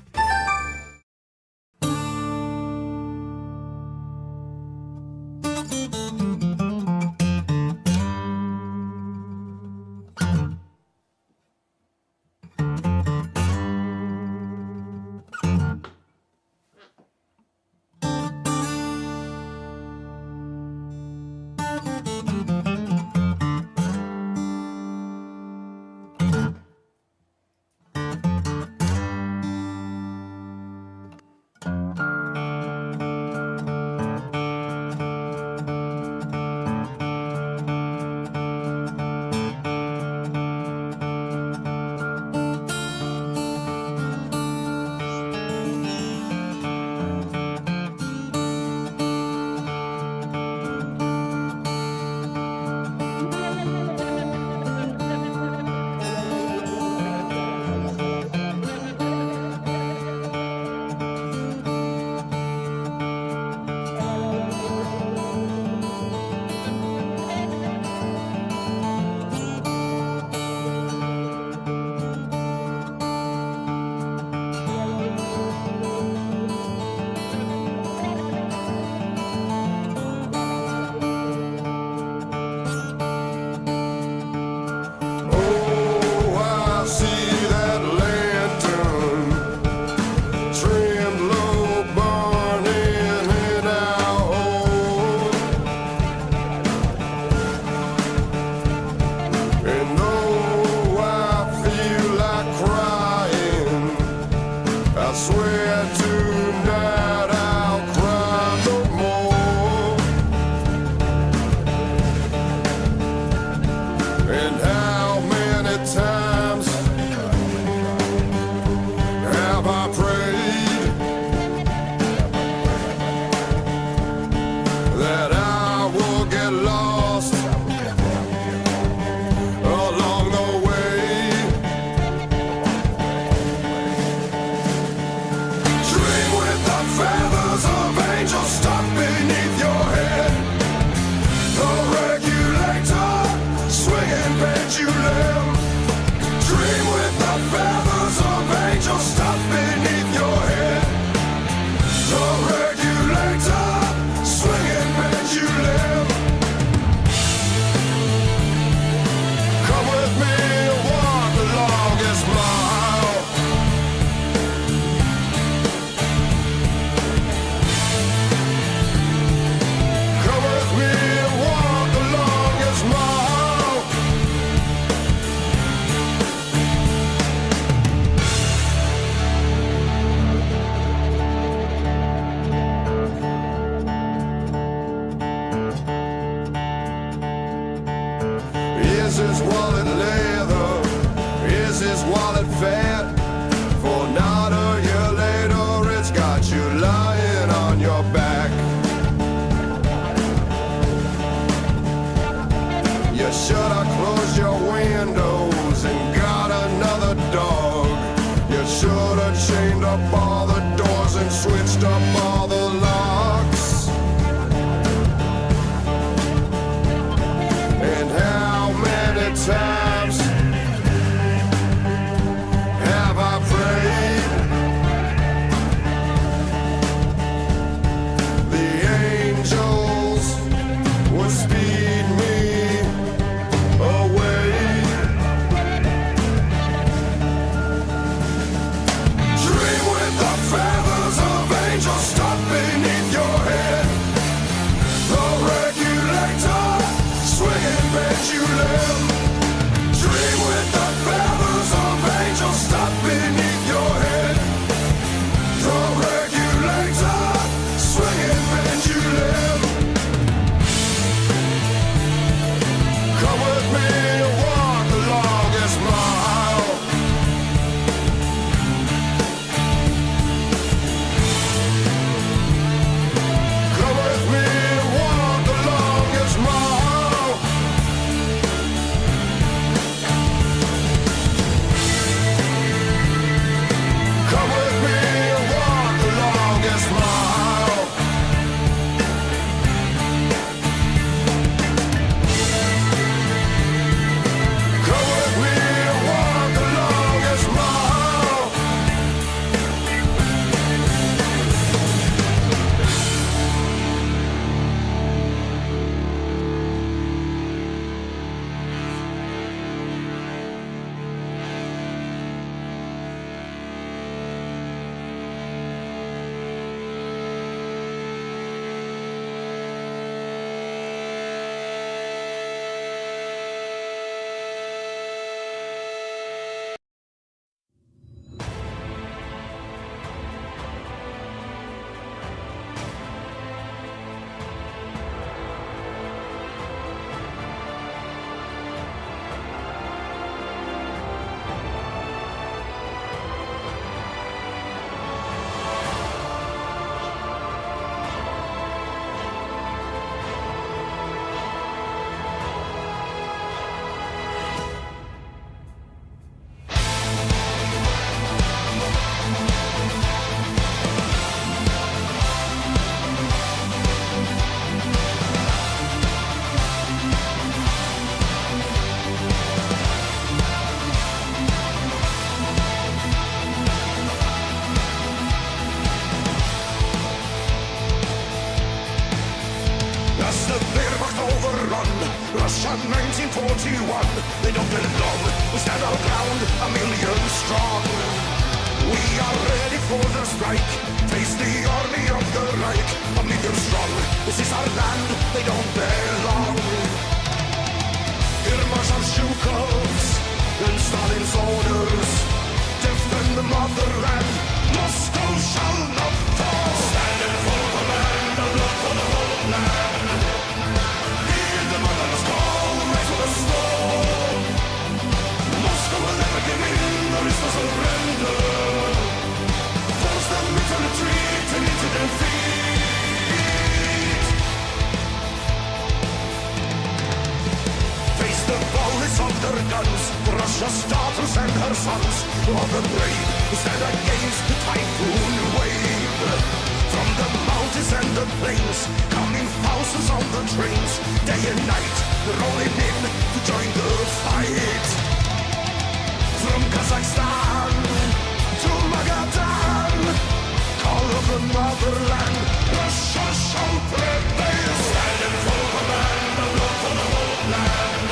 Is his wallet leather? Is his wallet fat? For not a year later, it's got you lying on your back. You should have closed your windows and got another dog. You should have chained up all the doors and switched up all the locks. And how many times have I prayed? The angels would speed me away. Dream with the 1941. They don't belong. We stand our ground, 1,000,000 strong. We are ready for the strike. Face the army of the Reich, 1,000,000 strong. This is our land, they don't belong. Here march our Zhukovs and Stalin's orders. Defend the motherland, Moscow shall not fall. Stand in full command, the blood for the whole land. Hear the mother's call, raise with a sword. Moscow will never give in, there is no surrender. Force them into retreat and into defeat. Face the bullets of their guns, Russia's daughters and her sons. All the brave who stand against the typhoon wave. From the mountains and the plains, coming thousands on the trains. Day and night, they're rolling in to join the fight. From Kazakhstan to Magadan, call of the motherland, Russia shall prevail. Stand in full command, the blood for the whole land.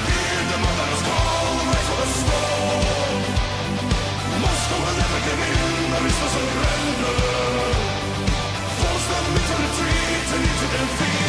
Hear the mother's call, raise with a sword. Moscow will never give in, there is no surrender. Force them into retreat and into defeat.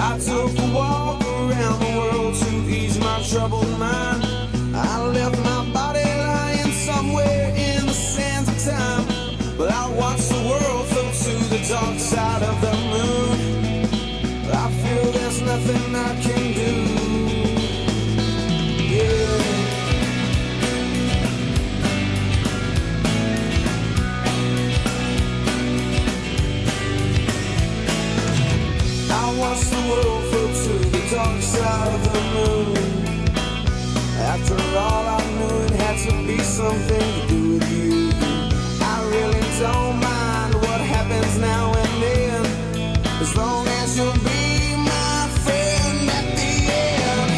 I took a walk around the world to ease my troubled mind. I left my body lying somewhere in the sands of time. But I watched the world float to the dark side of the moon. I feel there's nothing I can do. Yeah. I watched the world float to the dark side of the moon. After all, I knew it had to be something to do with you. I really don't mind what happens now and then, as long as you'll be my friend at the end.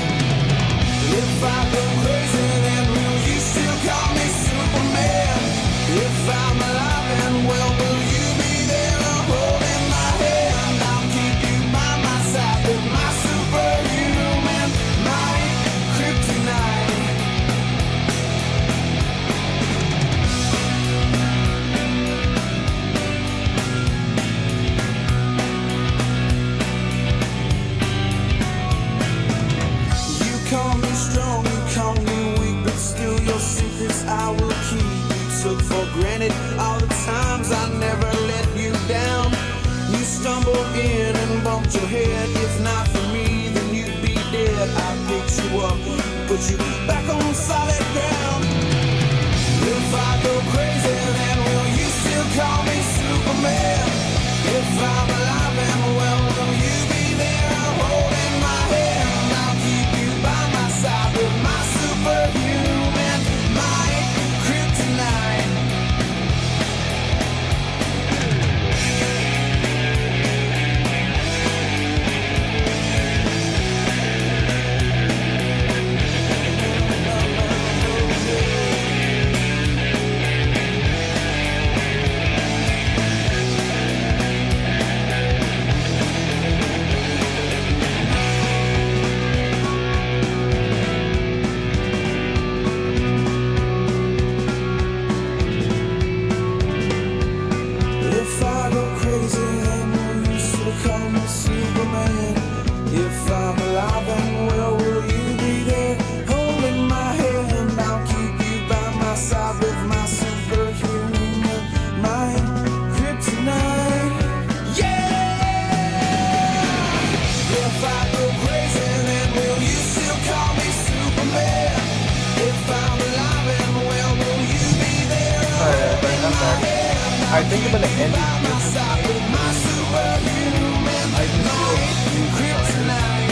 If I go crazy, then will you still call me Superman? If I'm alive and well, will you be there holding my hand? I'll keep you by my side with my superhuman might, kryptonite. you up, put you back on solid ground. If I go crazy, then will you still call me Superman? If I'm alive and well, will you be there holding my hand? I'll keep you by my side with my superhuman might, kryptonite. If I go crazy, then will you still call me Superman? If I'm alive and well, will you be there holding my hand? I'll keep you by my side with my superhuman mind, kryptonite. Yeah! If I go crazy, then will you still call me Superman? If I'm alive and well, will you be there holding my hand? I think I'm gonna end it here. I just feel tired.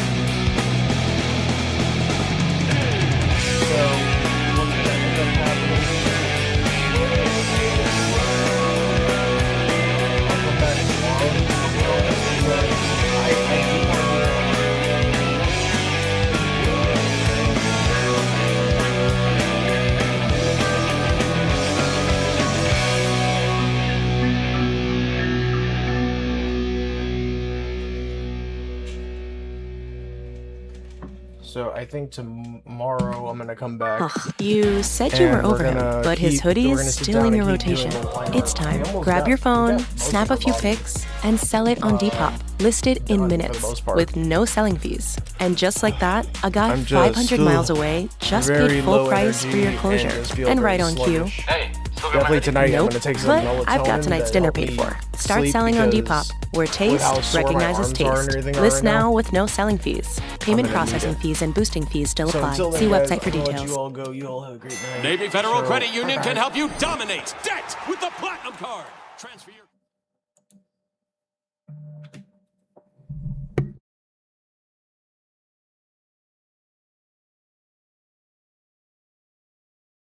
So, what's gonna end up happening? I'll come back tomorrow. I do want to. So I think tomorrow I'm gonna come back. You said you were over him, but his hoodie is still in your rotation. It's time. Grab your phone, snap a few pics, and sell it on Depop. Listed in minutes, with no selling fees. And just like that, a guy 500 miles away just paid full price for your closure. And right on cue. Definitely tonight I'm gonna take some melatonin. But I've got tonight's dinner paid for. Start selling on Depop, where taste recognizes taste. List now with no selling fees. Payment processing fees and boosting fees still apply. See website for details. You all have a great night. Navy Federal Credit Union can help you dominate debt with the Platinum Card. Transfer your